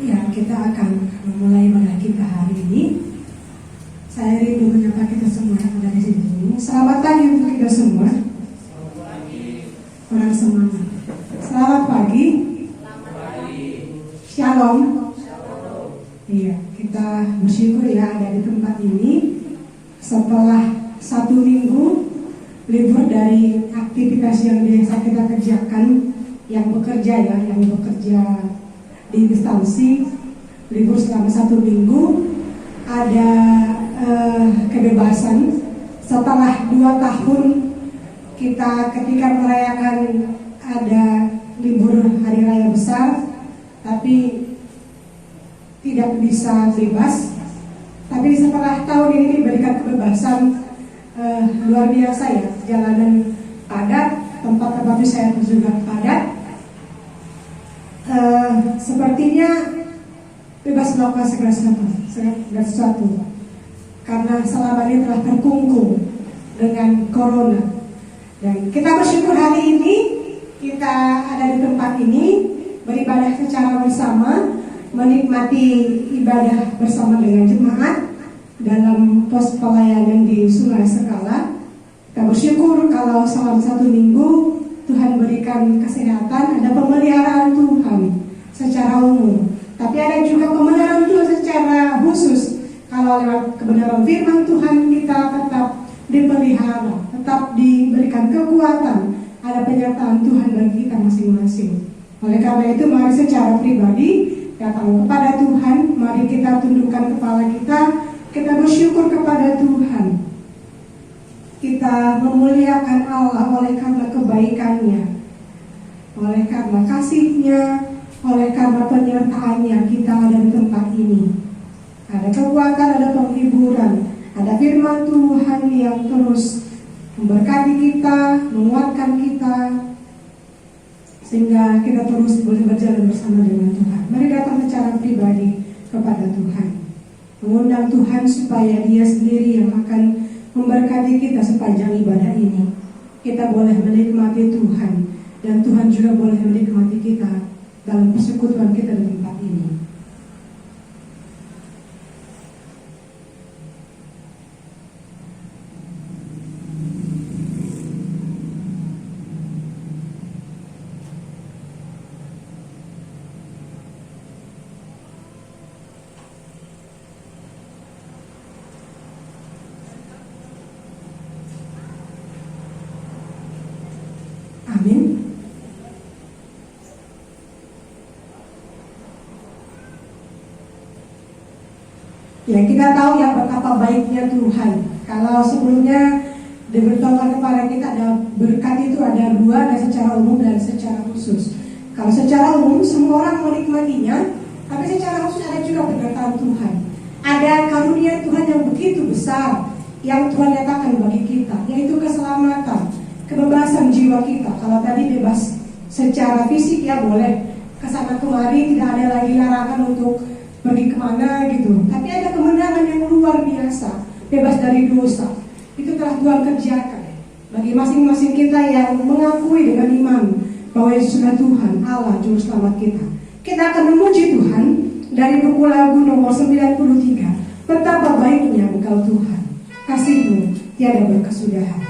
Ya, kita akan memulai ibadah kita hari ini. Saya rindu menyapa kita semua yang ada di sini. Selamat pagi untuk kita semua. Orang semangat. Selamat pagi. Shalom. Iya, kita bersyukur ya ada di tempat ini setelah 1 minggu libur dari aktivitas yang biasa kita kerjakan, yang bekerja di instansi, libur selama 1 minggu, ada kebebasan setelah 2 tahun kita ketika merayakan ada libur hari raya besar, tapi tidak bisa bebas. Tapi setelah tahun ini diberikan kebebasan luar biasa ya, jalanan padat, tempat-tempat wisata juga padat. Sepertinya bebas melakukan segala sesuatu karena selama ini telah terkungkung dengan corona. Dan kita bersyukur hari ini kita ada di tempat ini beribadah secara bersama, menikmati ibadah bersama dengan jemaat dalam pos pelayanan di Sungai Sekala. Kita bersyukur kalau selama 1 minggu Tuhan berikan kesehatan, ada pemeliharaan Tuhan secara umum, tapi ada juga pemeliharaan Tuhan secara khusus. Kalau lewat kebenaran firman Tuhan kita tetap dipelihara, tetap diberikan kekuatan, ada penyertaan Tuhan bagi kita masing-masing. Oleh karena itu mari secara pribadi datang kepada Tuhan, mari kita tundukkan kepala kita bersyukur kepada Tuhan. Kita memuliakan Allah oleh karena kebaikannya, oleh karena kasih-Nya, oleh karena penyertaannya kita ada di tempat ini. Ada kekuatan, ada penghiburan, ada firman Tuhan yang terus memberkati kita, menguatkan kita, sehingga kita terus boleh berjalan bersama dengan Tuhan. Mari datang secara pribadi kepada Tuhan, mengundang Tuhan supaya Dia sendiri yang akan memberkati kita sepanjang ibadah ini. Kita boleh menikmati Tuhan, dan Tuhan juga boleh menikmati kita dalam persekutuan kita di tempat ini. Amin. Ya, kita tahu ya betapa baiknya Tuhan. Kalau sebelumnya diberitahukan kepada kita ada berkat itu ada 2, ada secara umum dan secara khusus. Kalau secara umum semua orang menikmatinya, tapi secara khusus ada juga penyertaan Tuhan. Ada karunia Tuhan yang begitu besar yang Tuhan nyatakan bagi kita, yaitu keselamatan, kebebasan jiwa kita. Kalau tadi bebas secara fisik ya boleh kesana kemari, tidak ada lagi larangan untuk pergi kemana gitu. Tapi ada kemenangan yang luar biasa, bebas dari dosa. Itu telah Tuhan kerjakan bagi masing-masing kita yang mengakui dengan iman bahwa Yesuslah Tuhan, Allah Juru Selamat kita. Kita akan memuji Tuhan dari buku lagu nomor 93. Betapa baiknya Engkau Tuhan, kasih-Mu tiada berkesudahan.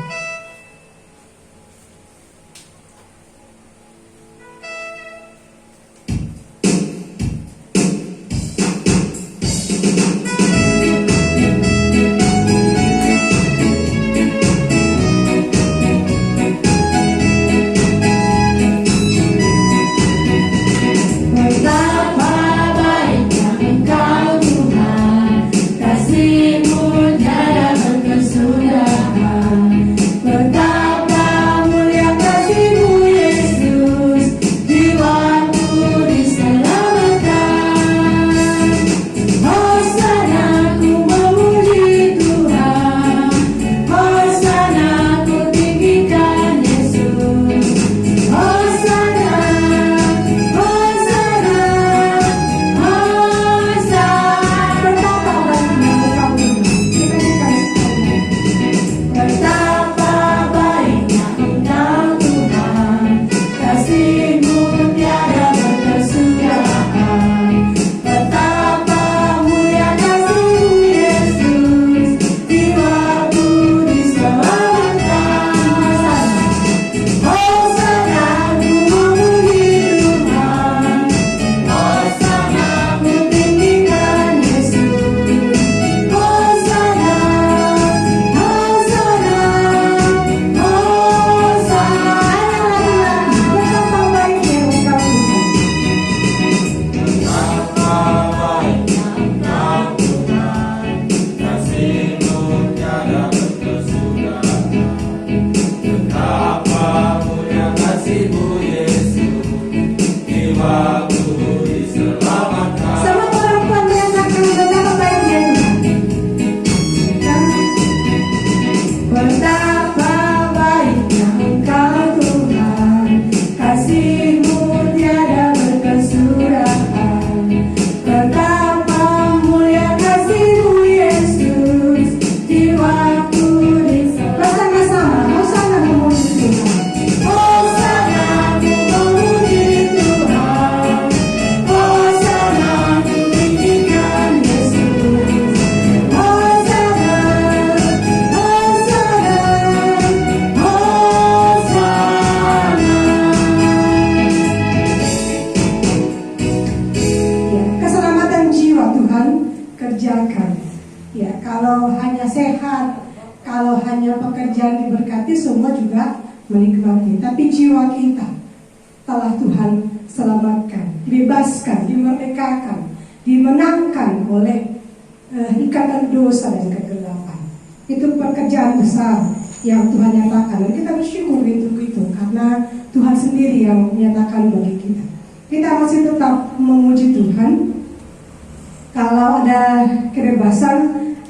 Kasih-Mu tiada berkesudahan. Sama perempuan menyatakan betapa baiknya Tuhan. Betapa baiknya Engkau Tuhan, kasih-Mu tiada berkesudahan. Betapa mulia kasih-Mu Yesus, di waktu bersama-sama Hosana memuji Tuhan. Hosana memuji Tuhan, Hosana meninggikan Yesus. Hosana, Hosana, Hosana. Ya, keselamatan jiwa Tuhan kerjakan. Ya, kalau hanya sehat, kalau hanya pekerjaan diberkati, semua juga menikmati. Tapi jiwa kita telah Tuhan selamatkan, dibebaskan, dimerdekakan, dimenangkan oleh ikatan dosa dan kegelapan. Itu pekerjaan besar yang Tuhan nyatakan, dan kita bersyukur untuk itu karena Tuhan sendiri yang menyatakan bagi kita. Kita masih tetap memuji Tuhan. Kalau ada kebebasan,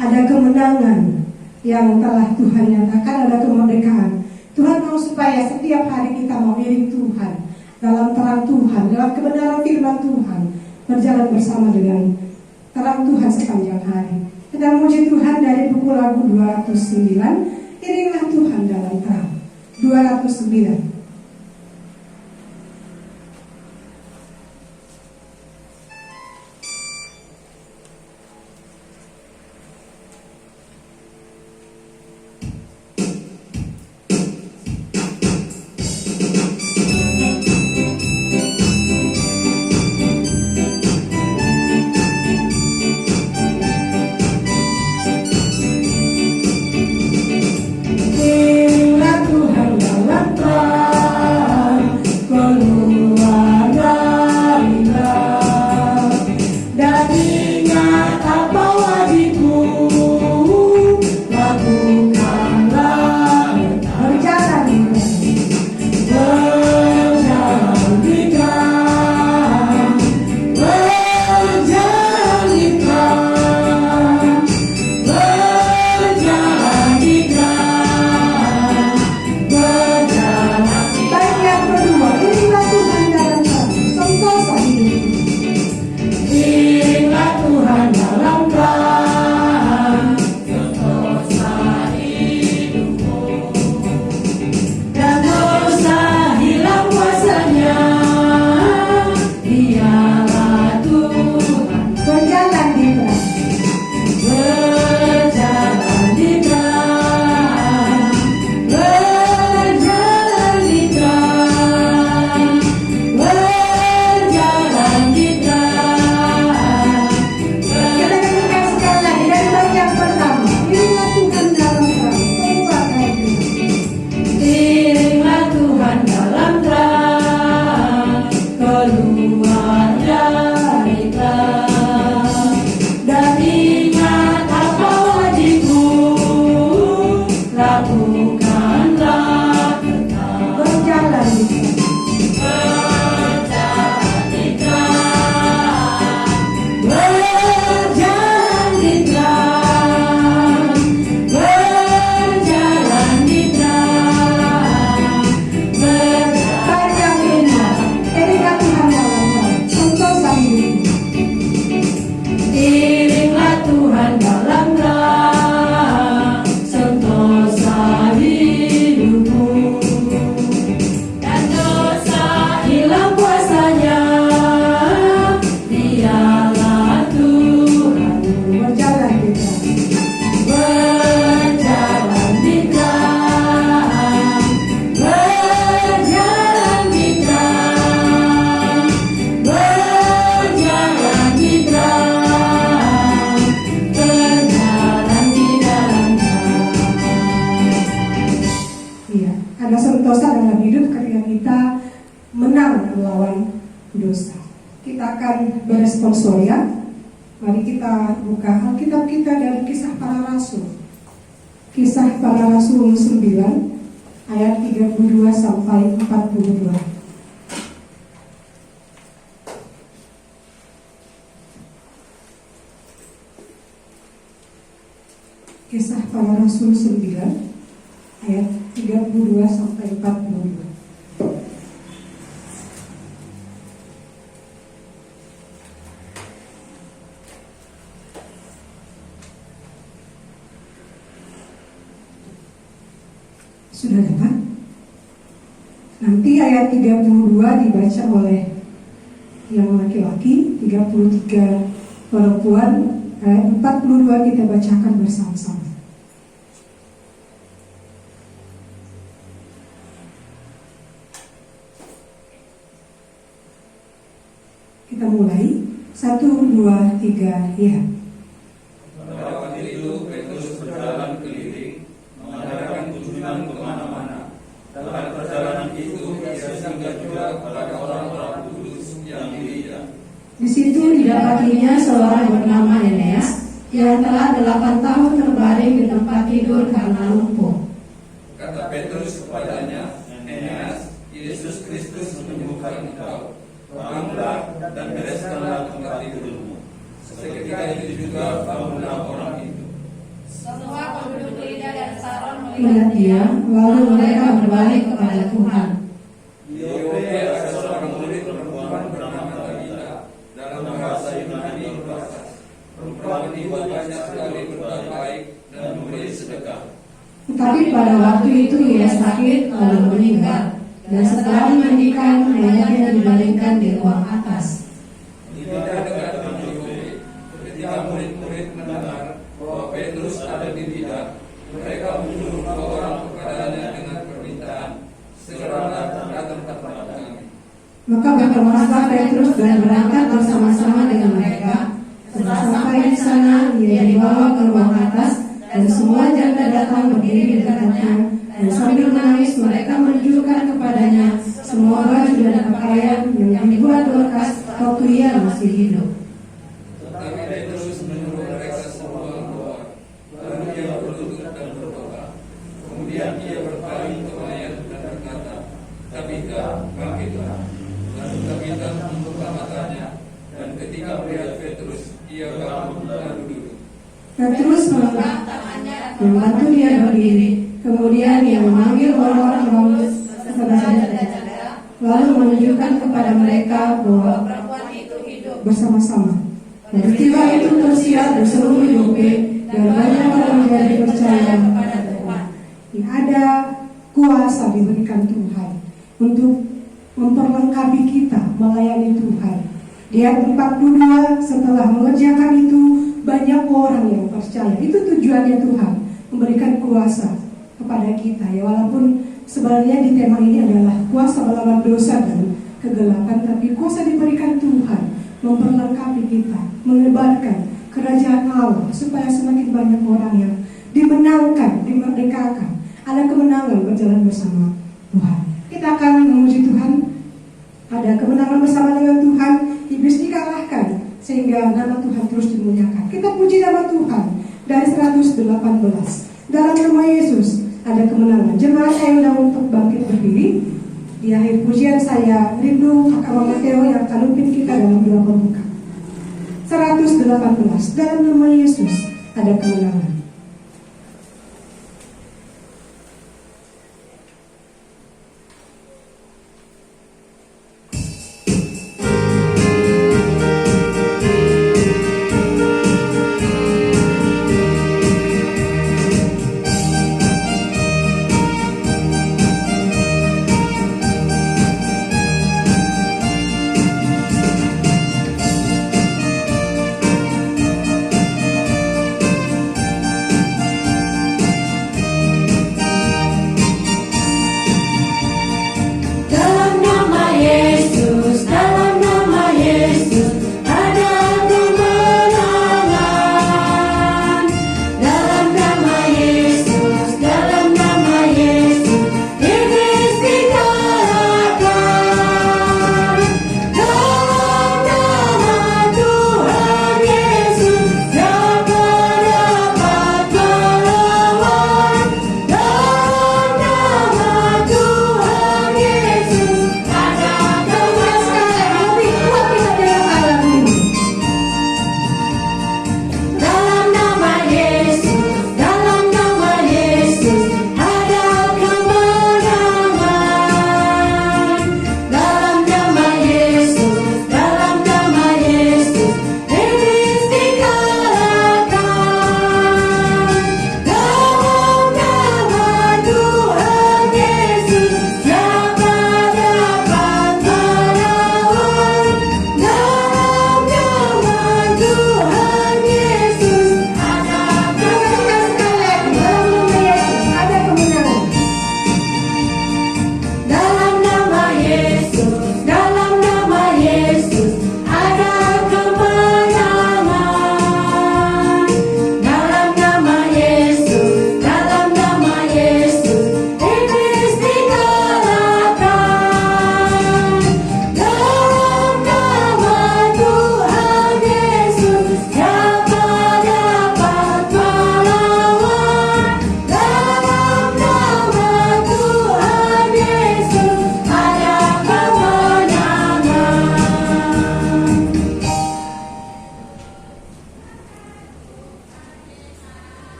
ada kemenangan yang telah Tuhan nyatakan, ada kemerdekaan. Tuhan mau supaya setiap hari kita mau iring Tuhan dalam terang Tuhan, dalam kebenaran firman Tuhan, berjalan bersama dengan terang Tuhan sepanjang hari. Kita memuji Tuhan dari buku lagu 209, iringlah Tuhan dalam terang. 209. Iringlah Tuhan dalam terang, keluar dari gelap, dan ingat apa wajibmu, lakukanlah berjalan di terang, berjalan di terang, berjalan di terang, berjalan di terang, berjalan. Baik, yang kedua, iringlah Tuhan dalam terang, sentosa hidupku. Iringlah Tuhan dalam terang, sentosa hidupku, dan dosa hilang kuasanya. Dialah Tuhan, berjalan di terang, berjalan di terang, berjalan di terang, berjalan di terang. Kita dengarkan sekali lagi dari bagian pertama. Iringlah Tuhan dalam terang, keluar dari gelap. Iringlah Tuhan dalam terang, keluar dari gelap, dan ingat apa wajibmu, lakukanlah tetap. Berjalan di terang, berjalan di terang, berjalan di terang, berjalan di terang. Iringlah Tuhan dalam terang, sentosa hidupku. Iringlah Tuhan dalam terang, sentosa hidupku, dan dosa hilang kuasanya. Dialah Tuhan, berjalan di terang, berjalan di terang, berjalan di terang, berjalan di terang, berjalan di dalam terang. Iya, ada sentosa dalam hidup ketika kita menang melawan dosa. Kita akan beresponsor ya. Mari kita buka Alkitab kita dari Kisah Para Rasul. Kisah Para Rasul 9 ayat 32 sampai 42. Kisah Para Rasul 9 ayat 32 sampai 42. Sudah dapat? Nanti ayat 32 dibaca oleh yang laki-laki, 33 perempuan, ayat 42 kita bacakan bersama-sama. Kita mulai. 1, 2, 3, ya. Pada waktu itu Petrus berjalan keliling, mengadakan kunjungan kemana-mana. Dalam perjalanan itu ia singgah juga kepada orang-orang kudus yang di Lida. Di situ didapatinya seorang bernama Eneas yang telah 8 tahun terbaring di tempat tidur karena lumpuh. Kata Petrus kepadanya, Eneas, Yesus Kristus menyembuhkan engkau. Bangunlah dan bereskanlah tempat tidurmu. Seketika itu juga bangunlah orang itu. Semua penduduk Lida dan Saron Melihat dia, lalu mereka berbalik kepada Tuhan. Di Yope ada seorang murid perempuan bernama Tabita. Dalam bahasa Yunani berkata, perempuan itu banyak sekali berbuat baik dan memberi sedekah. Tetapi pada waktu itu ia sakit lalu meninggal, dan setelah dimandikan mayatnya dibaringkan di ruang atas. Tidak dekat dengan Yope, ketika murid-murid mendengar bahwa Petrus ada di Lida, mereka menyuruh 2 orang kepadanya dengan permintaan, segeralah datang ke tempat kami. Maka berkemaslah Petrus dan berangkat bersama-sama dengan mereka. Setelah sampai di sana, ia dibawa ke ruang atas, dan semua janda datang berdiri di dekatnya. Dan sambil menangis mereka menunjukkan kepadanya semua baju dan pakaian yang dibuat Dorcas waktu ia masih hidup. Tetapi Petrus menyuruh mereka semua keluar, lalu ia berlutut dan berdoa. Kemudian ia berpaling ke mayat dan berkata, Tabita, bangkitlah. Lalu Tabita membuka matanya, dan ketika melihat Petrus, ia bangun lalu duduk. Petrus mengangkat tangannya dan membantu dia berdiri. Kemudian ia memanggil orang-orang Paulus kepada jaga, lalu menunjukkan kepada mereka bahwa perempuan itu hidup Bersama-sama. Peristiwa itu tersiar di seluruh Yope, dan banyak orang menjadi percaya kepada Tuhan. Ada kuasa diberikan Tuhan untuk memperlengkapi kita melayani Tuhan. Di ayat 42 setelah mengerjakan itu banyak orang yang percaya. Itu tujuannya Tuhan, memberikan kuasa kepada kita ya, walaupun sebenarnya di tema ini adalah kuasa melawan dosa dan kegelapan, tapi kuasa diberikan Tuhan memperlengkapi kita, menyebarkan kerajaan Allah supaya semakin banyak orang yang dimenangkan, dimerdekakan, ada kemenangan berjalan bersama Tuhan. Kita akan memuji Tuhan, ada kemenangan bersama dengan Tuhan, iblis dikalahkan sehingga nama Tuhan terus dimuliakan. Kita puji nama Tuhan dari 118. Dalam nama Yesus ada kemenangan. Jemaat saya undang untuk bangkit berdiri. Di akhir pujian saya rindu Kakak Mama Theo yang akan memimpin kita dalam doa pembuka. 118. Dalam nama Yesus ada kemenangan.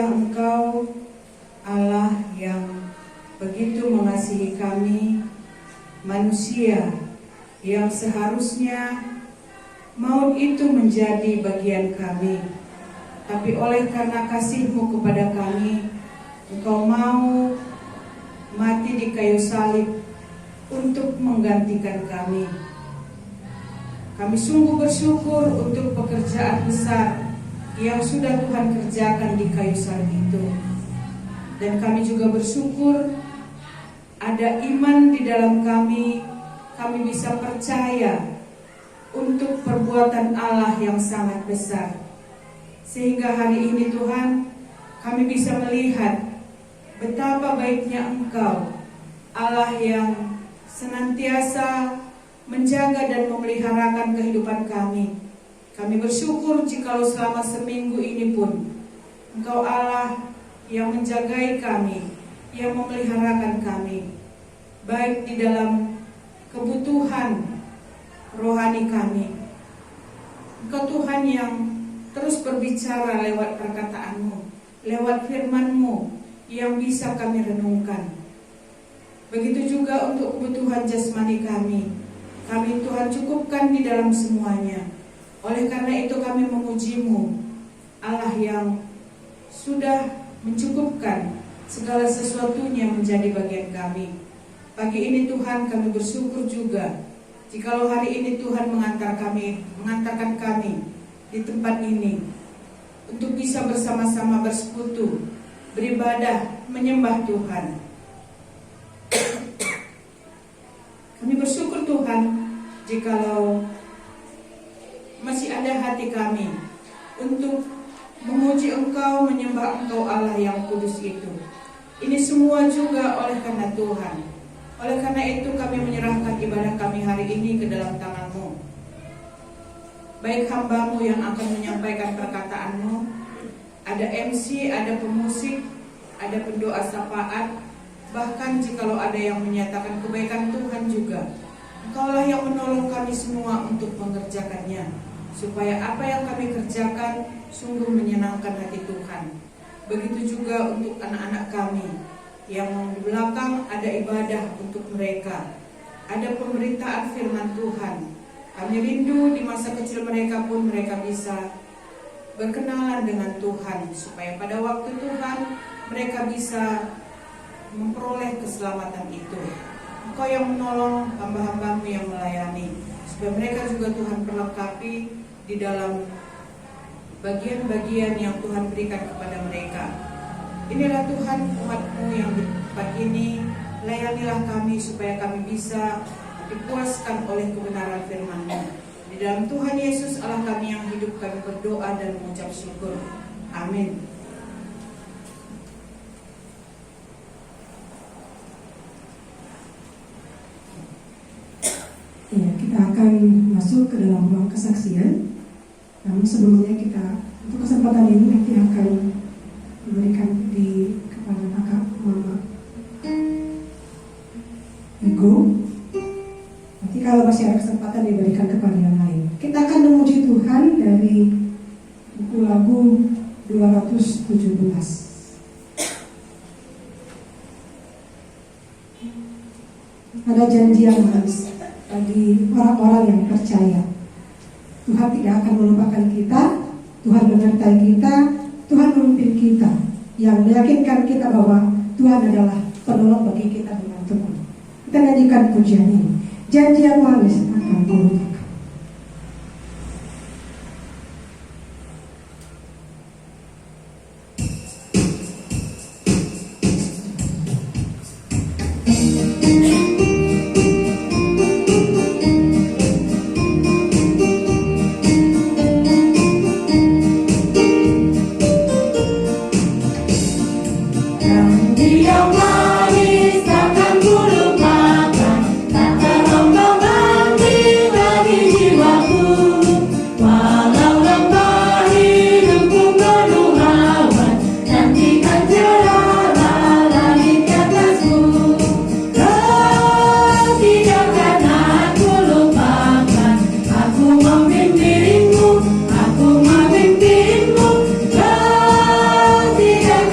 Engkau Allah yang begitu mengasihi kami, manusia yang seharusnya maut itu menjadi bagian kami. Tapi oleh karena kasih-Mu kepada kami, Engkau mau mati di kayu salib untuk menggantikan kami. Kami sungguh bersyukur untuk pekerjaan besar yang sudah Tuhan kerjakan di kayu salib itu. Dan kami juga bersyukur ada iman di dalam kami bisa percaya untuk perbuatan Allah yang sangat besar. Sehingga hari ini Tuhan, kami bisa melihat betapa baiknya Engkau, Allah yang senantiasa menjaga dan memeliharakan kehidupan kami. Kami bersyukur jikalau selama seminggu ini pun Engkau Allah yang menjagai kami, yang memeliharakan kami, baik di dalam kebutuhan rohani kami. Engkau Tuhan yang terus berbicara lewat perkataan-Mu, lewat firman-Mu yang bisa kami renungkan. Begitu juga untuk kebutuhan jasmani kami Tuhan cukupkan di dalam semuanya. Oleh karena itu kami memuji-Mu, Allah yang sudah mencukupkan segala sesuatunya menjadi bagian kami. Pagi ini Tuhan kami bersyukur juga jikalau hari ini Tuhan mengantarkan kami di tempat ini untuk bisa bersama-sama bersekutu, beribadah, menyembah Tuhan. Kami bersyukur Tuhan jikalau masih ada hati kami untuk memuji Engkau, menyembah Engkau Allah yang kudus itu. Ini semua juga oleh karena Tuhan. Oleh karena itu kami menyerahkan ibadah kami hari ini ke dalam tangan-Mu. Baik hamba-Mu yang akan menyampaikan perkataan-Mu, ada MC, ada pemusik, ada pendoa syafaat, bahkan jikalau ada yang menyatakan kebaikan Tuhan juga. Engkaulah yang menolong kami semua untuk mengerjakannya, supaya apa yang kami kerjakan sungguh menyenangkan hati Tuhan. Begitu juga untuk anak-anak kami yang di belakang ada ibadah untuk mereka, ada pemberitaan firman Tuhan. Kami rindu di masa kecil mereka pun mereka bisa berkenalan dengan Tuhan, supaya pada waktu Tuhan mereka bisa memperoleh keselamatan itu. Engkau yang menolong hamba-hamba-Mu yang melayani, supaya mereka juga Tuhan perlengkapi di dalam bagian-bagian yang Tuhan berikan kepada mereka. Inilah Tuhan umat-Mu yang di tempat ini, layanilah kami supaya kami bisa dipuaskan oleh kebenaran firman-Mu. Di dalam Tuhan Yesus Allah kami yang hidup, kami berdoa dan mengucap syukur. Amin. Ya, kita akan masuk ke dalam ruang kesaksian. Namun sebelumnya kita untuk kesempatan ini nanti akan memberikan kepada kakak mama Ego. Nanti kalau masih ada kesempatan diberikan kepada yang lain. Kita akan memuji Tuhan dari buku lagu 217. Ada janji yang manis bagi orang-orang yang percaya. Tuhan tidak akan melupakan kita, Tuhan menyertai kita, Tuhan memimpin kita, yang meyakinkan kita bahwa Tuhan adalah penolong bagi kita dengan Tuhan. Kita nyanyikan pujian ini. Janji yang manis akan melupakan. Dia manis takkan kulupakan, tak terombang-ambing lagi jiwaku. Walau lembah hidupku penuh awan, nantikan cerah langit di atasku. Kau tidak akan aku lupakan, aku membimbingmu, aku memimpinmu. Kau tidak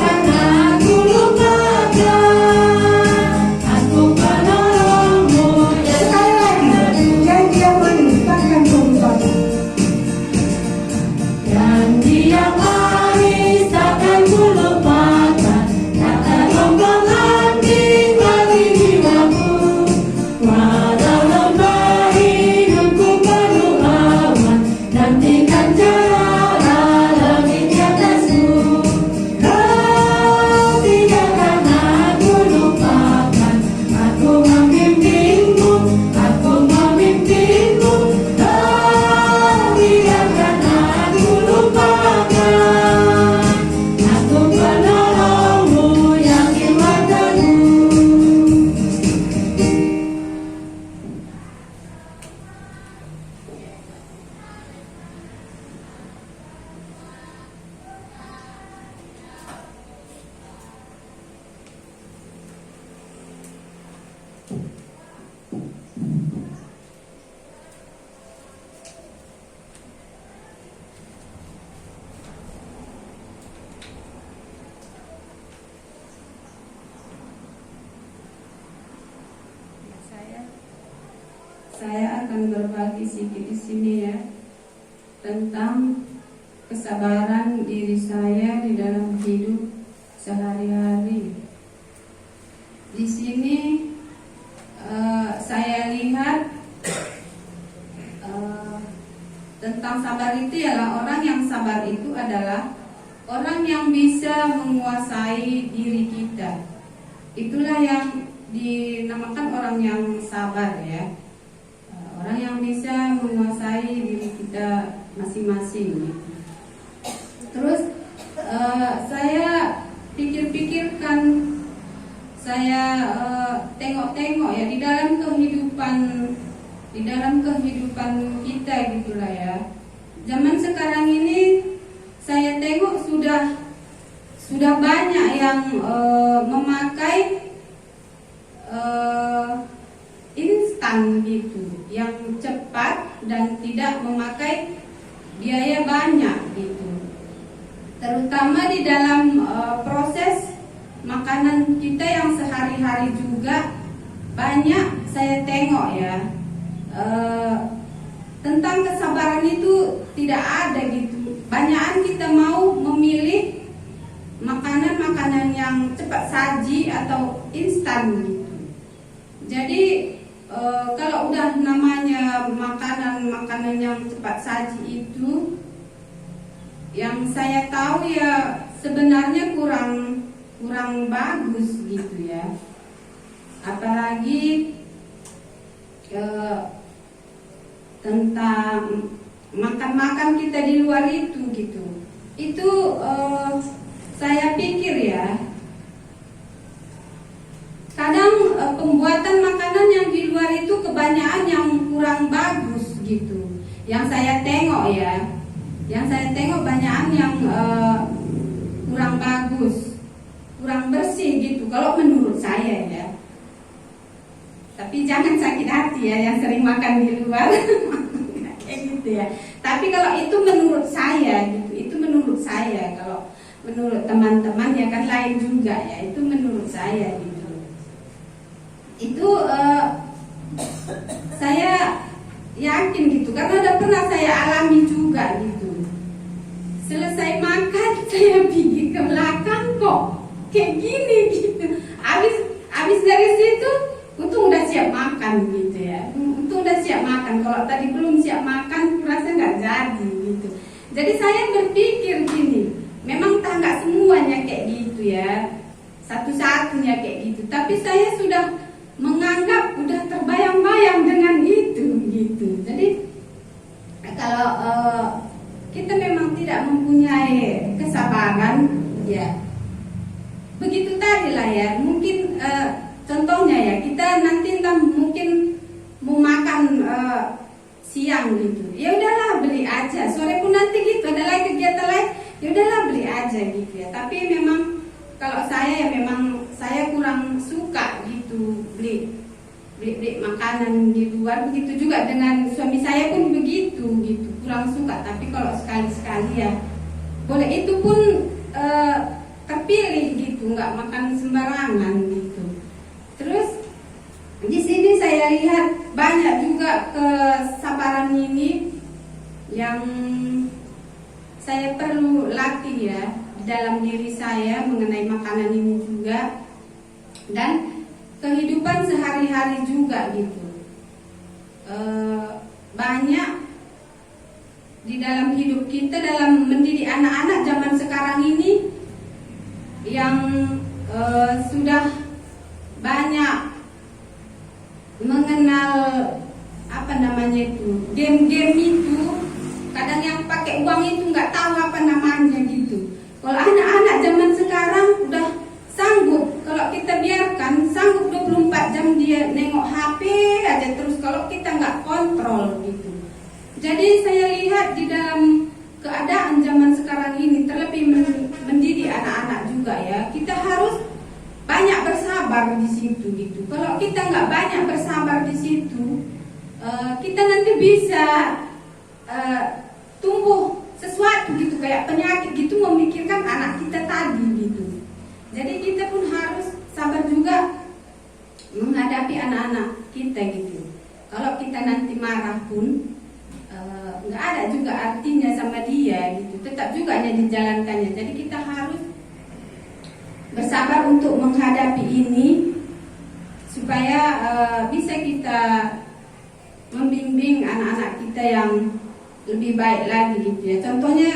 saya akan berbagi sedikit di sini ya tentang kesabaran diri saya di dalam hidup sehari-hari. Di sini saya lihat tentang sabar itu ialah orang yang sabar itu adalah orang yang bisa menguasai diri kita. Itulah yang dinamakan orang yang sabar ya. Orang yang bisa menguasai diri kita masing-masing. Terus saya pikir-pikirkan, saya tengok-tengok ya di dalam kehidupan kita gitulah ya. Zaman sekarang ini saya tengok sudah banyak yang memakai instan gitu, yang cepat dan tidak memakai biaya banyak gitu. Terutama di dalam proses makanan kita yang sehari-hari juga banyak saya tengok ya. Tentang kesabaran itu tidak ada gitu. Banyakan kita mau memilih makanan-makanan yang cepat saji atau instan gitu. Jadi kalau udah namanya makanan-makanan yang cepat saji itu, yang saya tahu ya sebenarnya kurang bagus gitu ya. Apalagi tentang makan kita di luar itu gitu. Itu saya pikir ya, kadang pembuatan makanan yang di luar itu kebanyakan yang kurang bagus gitu. Yang saya tengok ya, banyakan yang kurang bagus, kurang bersih gitu. Kalau menurut saya ya. Tapi jangan sakit hati ya yang sering makan di luar. Kayak gitu ya. Tapi kalau itu menurut saya gitu, itu menurut saya. Kalau menurut teman-teman ya kan lain juga ya. Itu menurut saya gitu. Itu saya yakin gitu karena udah pernah saya alami juga gitu. Selesai makan saya pergi ke belakang kok kayak gini gitu. Habis dari situ untung udah siap makan gitu ya. Untung udah siap makan. Kalau tadi belum siap makan rasa nggak jadi gitu. Jadi saya berpikir gini, memang nggak semuanya kayak gitu ya, satu-satunya kayak gitu. Tapi saya sudah menganggap udah terbayang-bayang dengan itu gitu. Jadi kalau kita memang tidak mempunyai kesabaran ya, begitu tadi lah ya. Mungkin contohnya ya, kita nanti mungkin mau makan siang gitu. Ya udahlah beli aja. Sore pun nanti gitu ada lagi kegiatan lain. Ya udahlah beli aja gitu ya. Tapi memang kalau saya ya memang saya kurang suka gitu beli makanan di luar. Begitu juga dengan suami saya pun begitu gitu. Kurang suka. Tapi kalau sekali-sekali ya boleh, itu pun terpilih gitu, nggak makan sembarangan gitu. Terus di sini saya lihat banyak juga kesabaran ini yang saya perlu latih ya di dalam diri saya mengenai makanan ini juga, dan kehidupan sehari-hari juga gitu. Banyak di dalam hidup kita, dalam mendidik anak-anak zaman sekarang ini yang sudah banyak mengenal game-game itu. Kadang yang pakai uang itu nggak tahu apa namanya gitu. Kalau anak-anak zaman sekarang udah sanggup, kalau kita biarkan sanggup 24 jam dia nengok HP aja terus, kalau kita nggak kontrol gitu. Jadi saya lihat di dalam keadaan zaman sekarang ini, terlebih mendidik anak-anak juga ya, kita harus banyak bersabar di situ gitu. Kalau kita nggak banyak bersabar di situ, kita nanti bisa tumbuh sesuatu gitu, kayak penyakit gitu, memikirkan anak kita tadi gitu. Jadi kita pun harus sabar juga menghadapi anak-anak kita gitu. kalau kita nanti marah pun nggak ada juga artinya sama dia gitu, tetap juga hanya dijalankannya. Jadi kita harus bersabar untuk menghadapi ini supaya bisa kita membimbing anak-anak kita yang lebih baik lagi gitu ya. Contohnya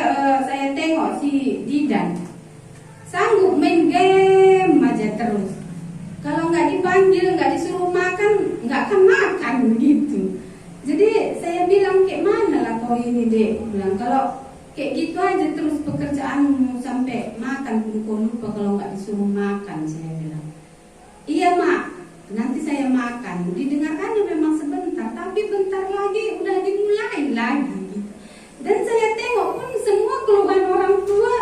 saya tengok si Didan sanggup main game aja terus. Kalau nggak dipanggil, nggak disuruh makan, nggak akan makan begitu. Jadi saya bilang, kayak mana lah kau ini dek, bilang kalau kayak gitu aja terus pekerjaanmu sampai makan pun kau lupa kalau nggak disuruh makan. Saya bilang, iya mak, nanti saya makan. Didengarkannya memang sebentar, tapi bentar lagi udah dimulai lagi gitu. Dan saya tengok pun semua keluhan orang tua,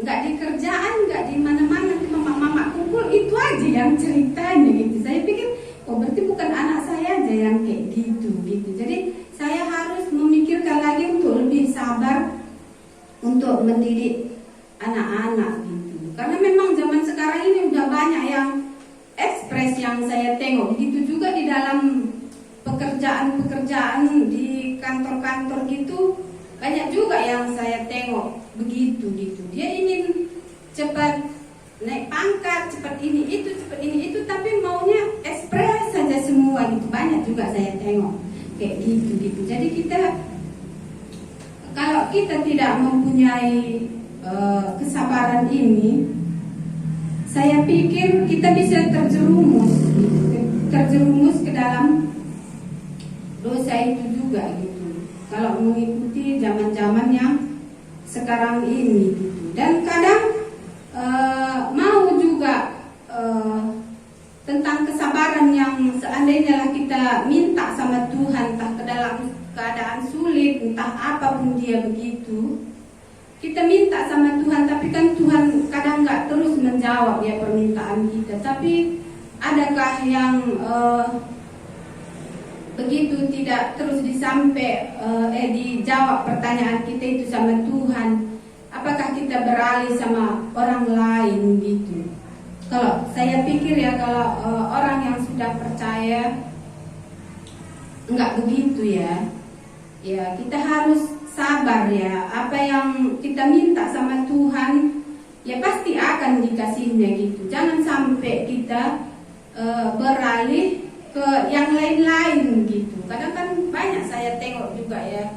nggak di kerjaan, nggak di mana-mana, mama-mama kumpul itu aja yang ceritanya gitu. Saya pikir, oh berarti bukan anak saya aja yang kayak gitu. Jadi saya harus memikirkan lagi untuk lebih sabar untuk mendidik anak-anak gitu. Karena memang zaman sekarang ini udah banyak yang ekspres yang saya tengok. Begitu juga di dalam pekerjaan-pekerjaan di kantor-kantor gitu, banyak juga yang saya tengok begitu gitu. Dia ingin cepat naik pangkat, cepat ini itu, tapi maunya ekspres saja semua gitu. Banyak juga saya tengok kayak gitu. Jadi kita, kalau kita tidak mempunyai kesabaran ini, saya pikir kita bisa terjerumus ke dalam dosa itu juga gitu. Kalau mengikuti zaman-zaman yang sekarang ini gitu. Dan kadang mau juga tentang kesabaran yang seandainya lah kita minta sama Tuhan, entah ke dalam keadaan sulit, entah apapun dia begitu, kita minta sama Tuhan, tapi kan Tuhan kadang nggak terus menjawab ya permintaan kita. Tapi adakah yang begitu tidak terus dijawab pertanyaan kita itu sama Tuhan? Apakah kita beralih sama orang lain gitu? Kalau saya pikir ya, kalau orang yang sudah percaya enggak begitu ya. Ya kita harus sabar ya. Apa yang kita minta sama Tuhan ya pasti akan dikasihnya gitu. Jangan sampai kita beralih ke yang lain-lain gitu. Kadang kan banyak saya tengok juga ya,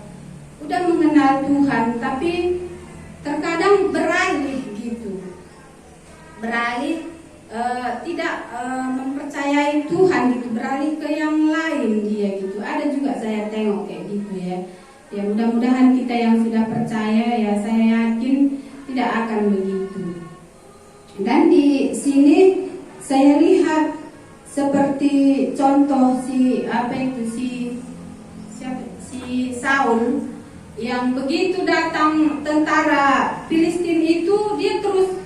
udah mengenal Tuhan tapi terkadang beralih gitu, tidak mempercayai Tuhan gitu, beralih ke yang lain dia gitu. Ada juga saya tengok kayak gitu ya. Ya mudah-mudahan kita yang sudah percaya ya, saya yakin tidak akan begitu. Dan di sini saya lihat seperti contoh si Saul yang begitu datang tentara Filistin itu dia terus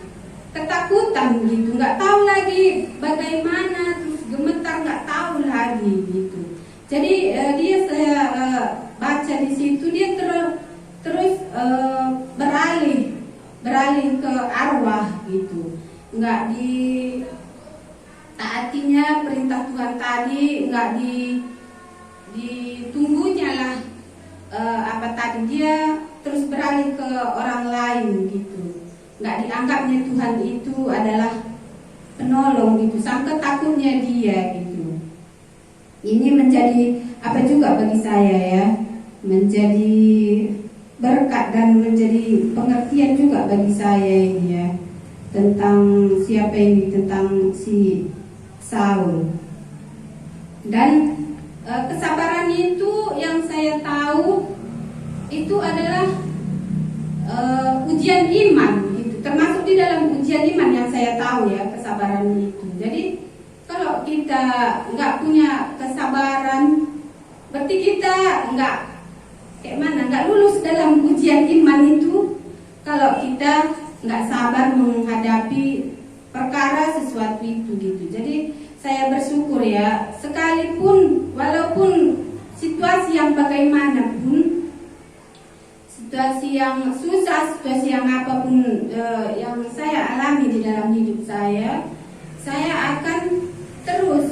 ketakutan gitu, nggak tahu lagi bagaimana, terus gemetar nggak tahu lagi gitu. Jadi dia saya baca di situ dia terus beralih ke arwah gitu, nggak taatinya perintah Tuhan tadi, nggak ditunggunya lah dia terus beralih ke orang lain gitu. Nggak dianggapnya Tuhan itu adalah penolong gitu, sampai takutnya dia gitu. Ini menjadi apa juga bagi saya ya, menjadi berkat dan menjadi pengertian juga bagi saya ini ya, tentang siapa ini, tentang si Saul. Dan kesabaran itu yang saya tahu itu adalah ujian iman gitu. Termasuk di dalam ujian iman yang saya tahu ya, kesabaran itu. Jadi kalau kita nggak punya kesabaran, berarti kita nggak lulus dalam ujian iman itu. Kalau kita nggak sabar menghadapi perkara sesuatu itu gitu. Jadi saya bersyukur ya, sekalipun walaupun situasi yang bagaimanapun, situasi yang susah, situasi yang apapun yang saya alami di dalam hidup saya akan terus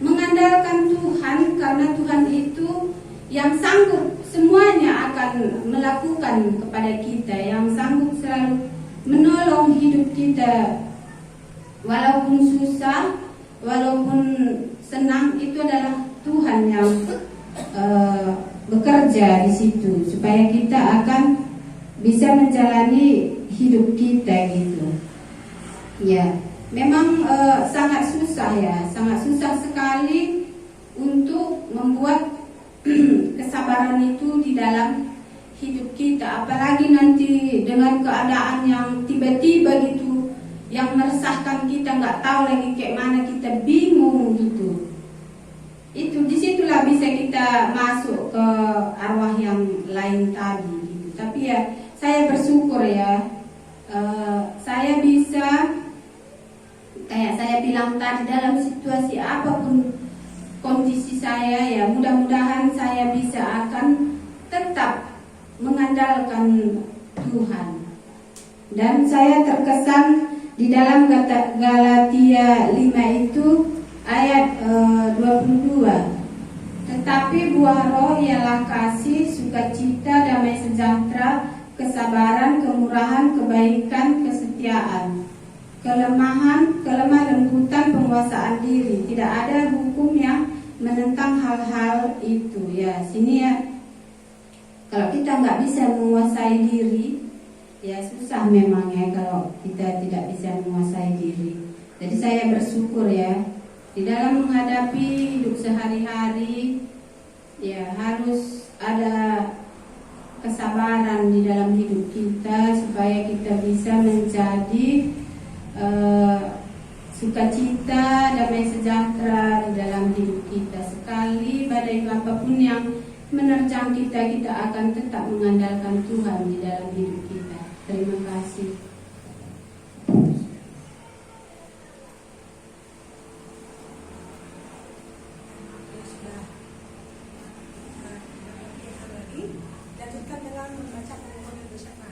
mengandalkan Tuhan karena Tuhan itu yang sanggup semuanya akan melakukan kepada kita, yang sanggup selalu menolong hidup kita walaupun susah, walaupun senang. Itu adalah Tuhan yang bekerja di situ supaya kita akan bisa menjalani hidup kita gitu. Ya, memang sangat susah ya, sangat susah sekali untuk membuat kesabaran itu di dalam hidup kita, apalagi nanti dengan keadaan yang tiba-tiba gitu, yang meresahkan kita, nggak tahu lagi kayak mana, kita bingung gitu. Itu disitulah bisa kita masuk ke arwah yang lain tadi gitu. Tapi ya saya bersyukur ya, saya bisa kayak saya bilang tadi, dalam situasi apapun kondisi saya ya, mudah-mudahan saya bisa akan tetap mengandalkan Tuhan. Dan saya terkesan di dalam Galatia 5 itu ayat 22. Tetapi buah roh ialah kasih, sukacita, damai sejahtera, kesabaran, kemurahan, kebaikan, kesetiaan, kelemah lembutan, penguasaan diri. Tidak ada hukum yang menentang hal-hal itu. Ya, sini ya, kalau kita nggak bisa menguasai diri, ya susah memang ya kalau kita tidak bisa menguasai diri. Jadi saya bersyukur ya, di dalam menghadapi hidup sehari-hari, ya harus ada kesabaran di dalam hidup kita supaya kita bisa menjadi sukacita, damai sejahtera di dalam hidup kita. Sekali badai apapun yang menerjang kita, kita akan tetap mengandalkan Tuhan di dalam hidup kita. Terima kasih. Lanjutkan dengan membaca pengumuman bersama.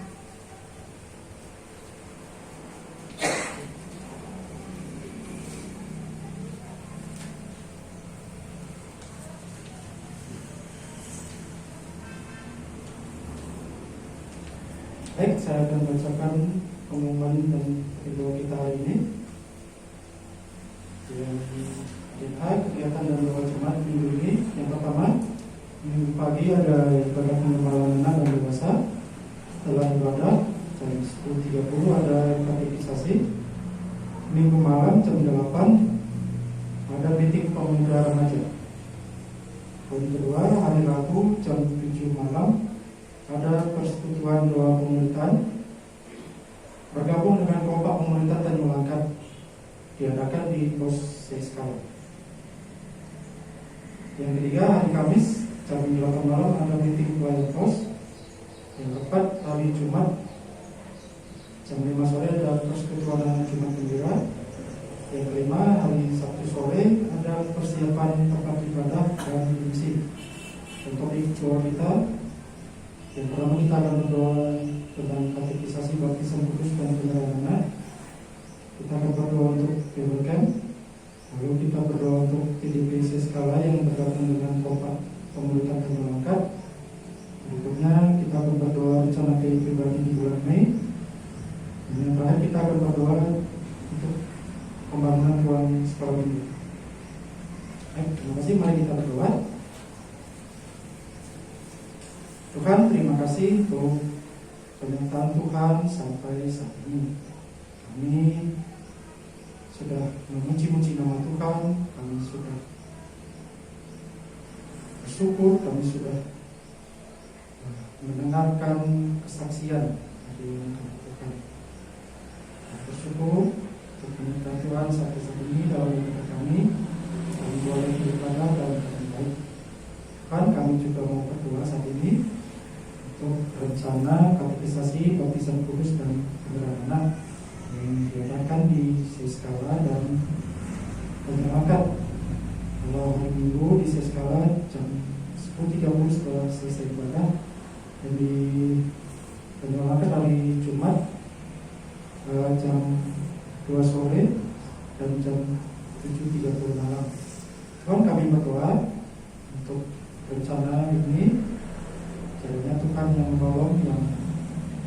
Baik, saya akan bacakan pengumuman dan kedua kita hari ini. Yang kegiatan dan doa jemaat minggu ini. Yang pertama, minggu pagi ada ibadah pengembalaan anak dan dewasa. Setelah ibadah jam 10.30 ada katekisasi. Minggu malam jam 8 ada meeting pemuda remaja. Dan kedua, hari Rabu jam 7 malam ada persekutuan doa pemuritan bergabung dengan kelompok pemuritan Tanjung Langkat, diadakan di pos Seskala. Yang ketiga, hari Kamis jam 8 malam ada meeting pelayan pos. Yang keempat, hari Jumat jam 5 sore ada persekutuan anak Jumat Gembira. Yang kelima, hari Sabtu sore ada persiapan tempat ibadah dan misi. Untuk doa kita, yang pertama kita akan berdoa tentang katekisasi baptisan kudus dan penyerahan anak. Kita akan berdoa untuk Bebelcam. Lalu kita berdoa untuk TDP Seskala yang bergabung dengan kompak pemuritan Tanjung Langkat. Berikutnya kita akan berdoa rencana KI pribadi di bulan Mei. Dan yang terakhir kita akan berdoa untuk pembangunan ruang sekolah minggu. Baik, terima kasih. Mari kita berdoa. Tuhan, terima kasih untuk penyertaan Tuhan sampai saat ini. Kami sudah memuji-muji nama Tuhan, kami sudah bersyukur, kami sudah mendengarkan kesaksian dari Tuhan. Bersyukur untuk penyertaan Tuhan sampai saat ini dalam hidup kami boleh beribadah dalam keadaan baik. Tuhan, kami juga mau berdoa saat ini untuk rencana katekisasi baptisan kudus dan penyerahan anak yang diadakan di Seskala dan Tanjung Langkat. Kalau hari Minggu di Seskala jam 10.30 setelah selesai ibadah, dan di Tanjung Langkat hari Jumat jam 2 sore dan jam 7.30 malam. Tuhan, kami berdoa untuk rencana ini. Kiranya Tuhan yang menolong, yang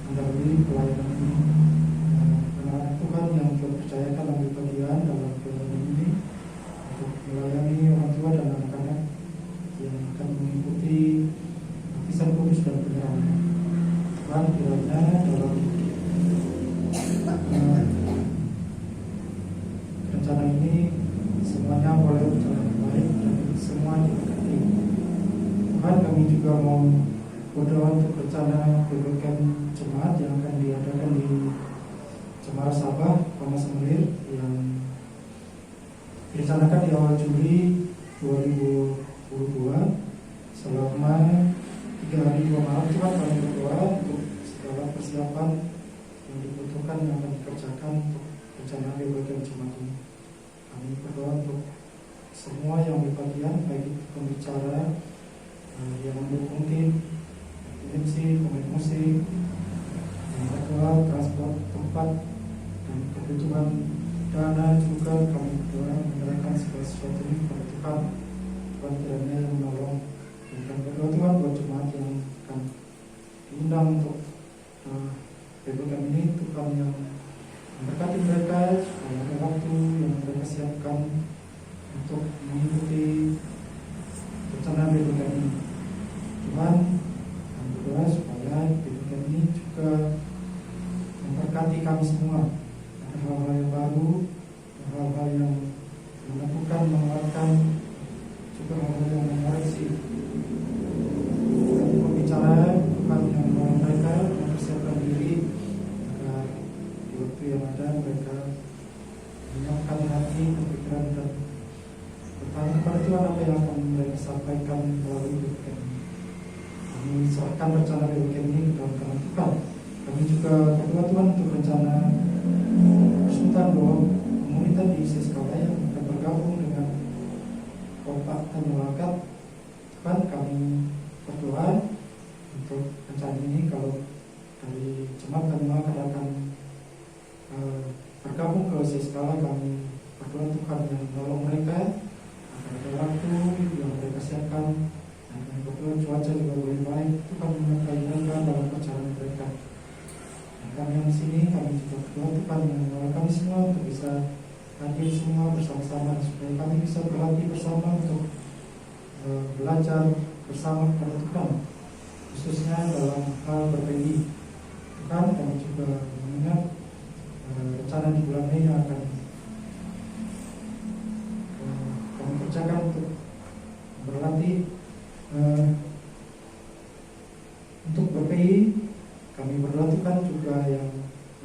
mendahului pelayanan ini. Anak-anak Tuhan yang Tuhan percayakan ambil bagian dalam pelayanan ini untuk melayani orang tua dan anak-anak yang akan mengikuti baptisan kudus dan penyerahan. Tuhan kiranya dalam rencana ini semuanya boleh berjalan baik dan semua diberkati. Tuhan, kami juga mau berdoa untuk rencana PBKM jemaat yang akan diadakan di Cemara Sabah, Kota Semelir, yang direncanakan di awal Juli 2022 selama 3 hari 2 malam. Tuhan, kami berdoa untuk segala persiapan yang dibutuhkan yang akan dikerjakan untuk rencana PBKM jemaat ini. Kami berdoa untuk semua yang berbagian, baik itu pembicara, yang mendukung tim, MC, pemain musik, jadwal, transport, tempat, dan kebutuhan dana juga kami berdoa menyerahkan segala sesuatu ini kepada Tuhan. Tuhan kiranya yang menolong, dan kami berdoa Tuhan buat jemaat yang akan diundang untuk PBKM ini. Tuhan yang memberkati mereka supaya ada waktu yang mereka siapkan untuk mengikuti rencana PBKM ini. Tuhan, kami berdoa supaya PBKM ini juga memberkati kami semua. Ada hal-hal yang baru, hal-hal yang melakukan, menguatkan, juga hal-hal yang mengoreksi. Dan pembicara Tuhan yang menolong mereka mempersiapkan diri agar di waktu yang ada mereka menyiapkan hati, pikiran, dan bertanya kepada Tuhan apa yang akan mereka sampaikan melalui PBKM ini. Kami serahkan rencana PBKM ini ke dalam tangan Tuhan. Kami juga berdoa Tuhan untuk rencana Persekutuan bahwa komunitas di Seskala yang akan bergabung dengan Kompak Tanyulakat. Tuhan, kami berdoa untuk rencana ini kalau dari jemaat Tanyulakat akan bergabung ke Seskala. Kami berdoa Tuhan yang menolong mereka agar ada waktu yang mereka siapkan, dan kami berdoa cuaca juga boleh baik. Tuhan menyertai mereka dalam perjalanan mereka. Dan kami yang di sini, kami juga berdoa Tuhan yang menolong kami semua untuk bisa hadir semua bersama-sama, supaya kami bisa berlatih bersama untuk belajar bersama kepada Tuhan, khususnya dalam hal berbagi. Tuhan, kami juga mengingat rencana di bulan Mei yang akan kami kerjakan untuk berlatih untuk BPI. Kami berdoa Tuhan juga yang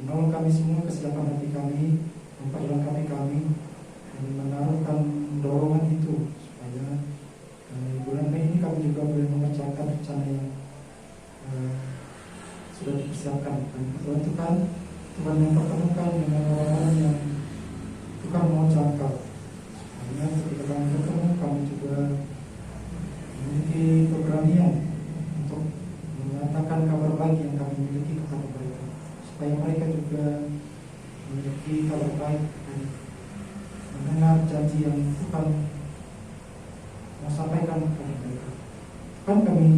menolong kami semua, kesiapan hati kami, memperlengkapi kami, dan menaruhkan dorongan itu supaya bulan Mei ini kami juga boleh mengerjakan rencana yang sudah dipersiapkan. Dan berdoa Tuhan yang pertemukan dengan orang-orang yang Tuhan mau jangkau, supaya ketika kami bertemu kami juga memiliki keberanian untuk mengatakan kabar baik yang kami miliki kepada mereka, supaya mereka juga memiliki kabar baik dan mendengar janji yang Tuhan mau sampaikan kepada mereka. Kan kami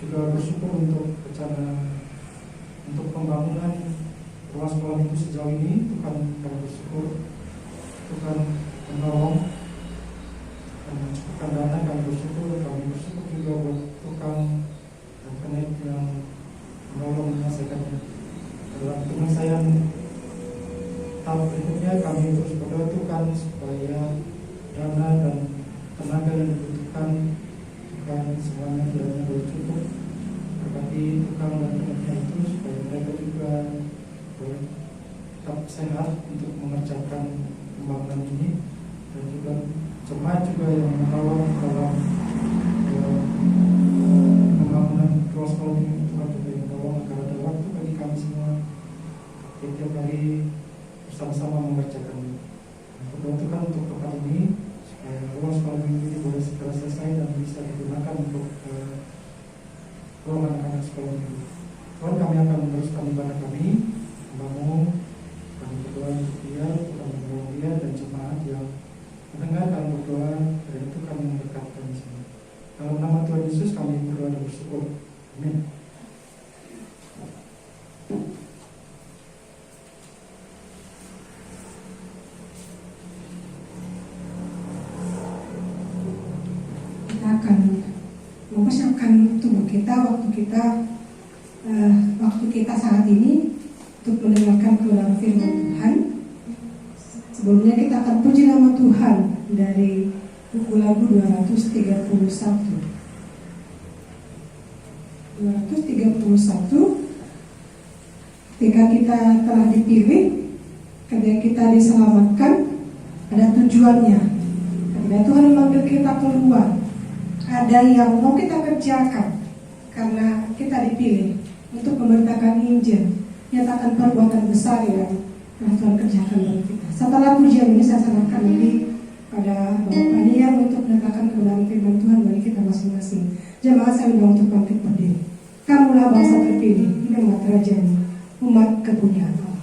juga bersyukur untuk rencana untuk pembangunan ruang sekolah itu sejauh ini. Tuhan, kami bersyukur Tuhan menolong dan mencukupkan dana. Kami bersyukur juga buat tukang dan penaik yang menolong menyelesaikannya. Dalam penyelesaian tahap berikutnya kami terus berdoa Tuhan supaya dana dan tenaga yang dibutuhkan Tuhan semuanya kiranya boleh cukup. Berkati tukang dan penegaknya itu supaya mereka juga boleh tetap sehat untuk mengerjakan pembangunan ini, dan juga jemaat juga yang menolong dalam pembangunan ruang sekolah ini. Tuhan juga yang menolong agar ada waktu bagi kami semua setiap hari bersama-sama mengerjakannya. Berdoa Tuhan untuk tempat ini supaya ruang sekolah ini boleh segera selesai dan bisa digunakan untuk ruang anak-anak sekolah ini. Tuhan, kami akan meneruskan ibadah kami membangun. Kami berdoa untuk dia, Tuhan menolong dia dan jemaat yang mendengar kami berdoa, dan Tuhan yang memberkati kami semua. cukup. Amin. Kita akan mempersiapkan tubuh kita, waktu kita saat ini untuk mendengarkan kebenaran firman Tuhan. Sebelumnya kita akan puji nama Tuhan dari buku lagu 231. Ketika kita telah dipilih, ketika kita diselamatkan, ada tujuannya. Ketika Tuhan memanggil kita keluar, ada yang mau kita kerjakan karena kita dipilih untuk memberitakan Injil, nyatakan perbuatan besar yang telah Tuhan kerjakan bagi kita. Setelah pujian ini saya serahkan lagi pada Bapak Panitia untuk menetapkan kebenaran firman Tuhan bagi kita masing-masing. Jemaat saya undang untuk bangkit berdiri. Kamulah bangsa terpilih, ini umat kerajaan, umat kepunyaan Allah.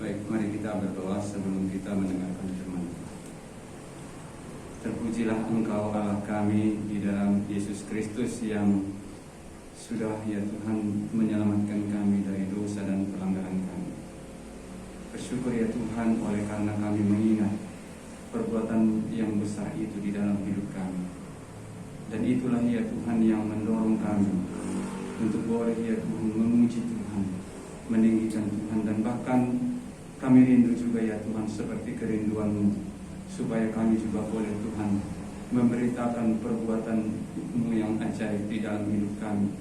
Baik, mari kita berdoa sebelum kita mendengarkan firman Tuhan. Terpujilah Engkau Allah kami di dalam Yesus Kristus yang sudah ya Tuhan menyelamatkan kami dari dosa dan pelanggaran kami. Bersyukur ya Tuhan oleh karena kami mengingat perbuatan yang besar itu di dalam hidup kami. Dan itulah ya Tuhan yang mendorong kami untuk boleh ya Tuhan memuji Tuhan, meninggikan Tuhan, dan bahkan kami rindu juga ya Tuhan seperti kerinduan-Mu, supaya kami juga boleh Tuhan memberitakan perbuatan-Mu yang ajaib di dalam hidup kami.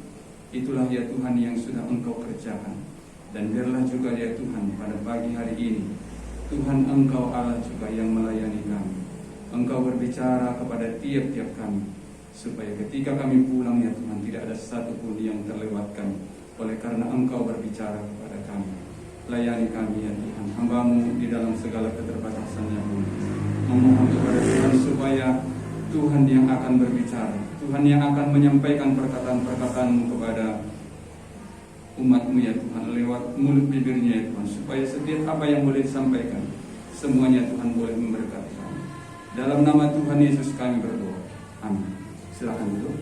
Itulah ya Tuhan yang sudah Engkau kerjakan. Dan biarlah juga ya Tuhan pada pagi hari ini Tuhan Engkau Allah juga yang melayani kami. Engkau berbicara kepada tiap-tiap kami, supaya ketika kami pulang ya Tuhan tidak ada satupun yang terlewatkan, oleh karena Engkau berbicara kepada kami. Layani kami ya Tuhan, hamba-Mu di dalam segala keterbatasannya pun memohon kepada Tuhan supaya Tuhan yang akan berbicara, Tuhan yang akan menyampaikan perkataan-perkataan-Mu kepada umat-Mu ya Tuhan lewat mulut bibirnya ya Tuhan, supaya setiap apa yang boleh disampaikan semuanya Tuhan boleh memberkati kami. Dalam nama Tuhan Yesus kami berdoa, amin. Silakan duduk.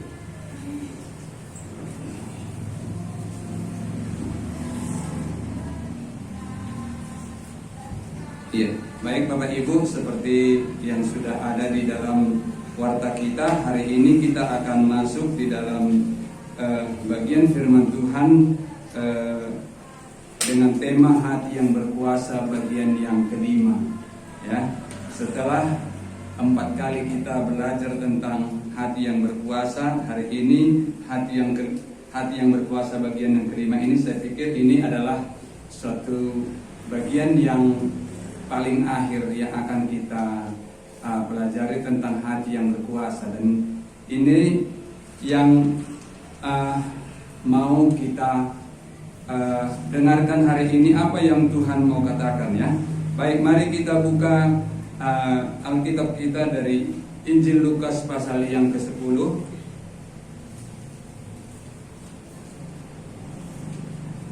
Iya, baik Bapak Ibu, seperti yang sudah ada di dalam warta kita, hari ini kita akan masuk di dalam bagian firman Tuhan dengan tema hati yang berkuasa bagian yang kelima. Ya, setelah 4 kali kita belajar tentang hati yang berkuasa, hari ini hati yang berkuasa bagian yang kelima ini, saya pikir ini adalah suatu bagian yang paling akhir yang akan kita pelajari tentang hati yang berkuasa. Dan ini yang mau kita dengarkan hari ini, apa yang Tuhan mau katakan ya. Baik, mari kita buka Alkitab kita dari Injil Lukas pasal yang ke-10.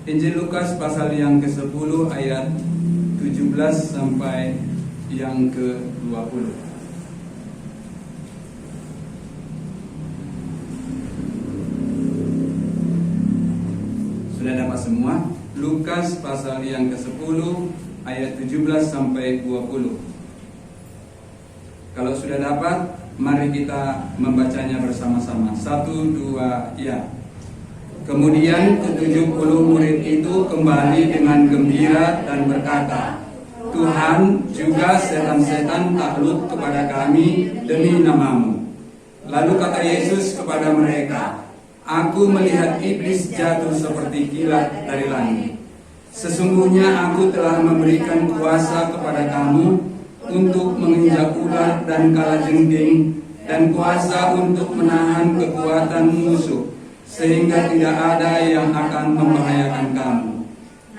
Injil Lukas pasal yang ke-10 ayat 17 sampai yang ke-20. Sudah dapat semua? Lukas pasal yang ke-10 ayat 17 sampai 20. Kalau sudah dapat, mari kita membacanya bersama-sama. 1, 2, ya. Kemudian ke-70 murid itu kembali dengan gembira dan berkata, Tuhan, juga setan-setan takluk kepada kami demi nama-Mu. Lalu kata Yesus kepada mereka, Aku melihat iblis jatuh seperti kilat dari langit. Sesungguhnya aku telah memberikan kuasa kepada kamu untuk menginjak ular dan kalajengking, dan kuasa untuk menahan kekuatan musuh, sehingga tidak ada yang akan membahayakan kamu.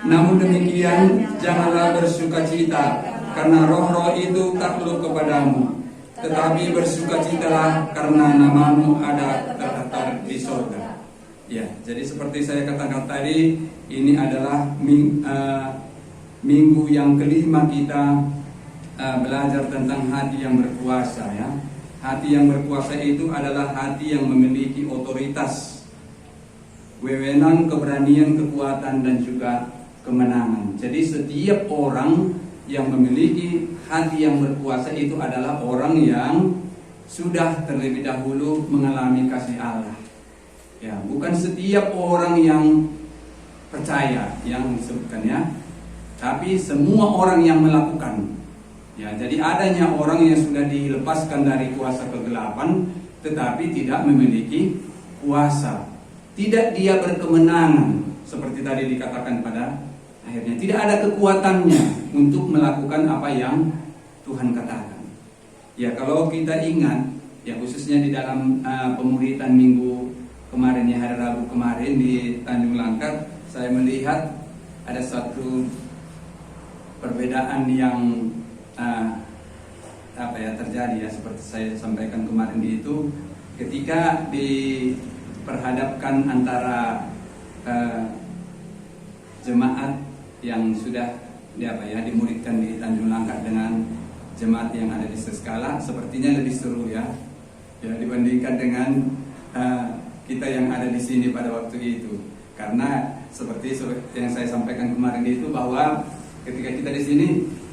Namun demikian, janganlah bersukacita karena roh-roh itu takluk kepadamu, tetapi bersukacitalah karena namamu ada tercatat di surga. Ya, jadi seperti saya katakan tadi, ini adalah minggu yang kelima kita belajar tentang hati yang berkuasa ya. Hati yang berkuasa itu adalah hati yang memiliki otoritas, wewenang, keberanian, kekuatan, dan juga kemenangan. Jadi setiap orang yang memiliki hati yang berkuasa itu adalah orang yang sudah terlebih dahulu mengalami kasih Allah. Ya, bukan setiap orang yang percaya yang disebutkan ya, tapi semua orang yang melakukan. Ya, jadi adanya orang yang sudah dilepaskan dari kuasa kegelapan, tetapi tidak memiliki kuasa. Tidak dia berkemenangan, seperti tadi dikatakan pada akhirnya. Tidak ada kekuatannya untuk melakukan apa yang Tuhan katakan. Ya, kalau kita ingat, ya khususnya di dalam pemuritan minggu kemarin, ya hari Rabu kemarin di Tanjung Langkat, saya melihat ada satu perbedaan yang terjadi ya, seperti saya sampaikan kemarin itu, ketika diperhadapkan antara jemaat yang sudah dimuridkan di Tanjung Langkat dengan jemaat yang ada di Seskala, sepertinya lebih seru ya dibandingkan dengan kita yang ada di sini pada waktu itu. Karena seperti yang saya sampaikan kemarin itu, bahwa ketika kita di sini,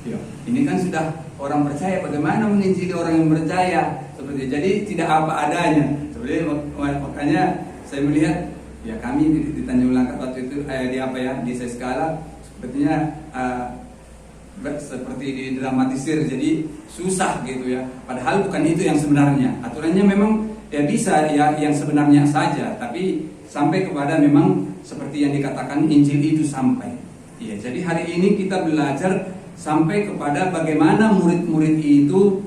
ya, ini kan sudah orang percaya, bagaimana menginjili orang yang percaya seperti, jadi tidak apa adanya. Seperti makanya saya melihat, ya kami di Tanjung Langkat waktu itu di Seskala sepertinya seperti didramatisir, jadi susah gitu ya. Padahal bukan itu yang sebenarnya. Aturannya memang ya bisa ya yang sebenarnya saja, tapi sampai kepada memang seperti yang dikatakan Injil itu sampai. Ya, jadi hari ini kita belajar sampai kepada bagaimana murid-murid itu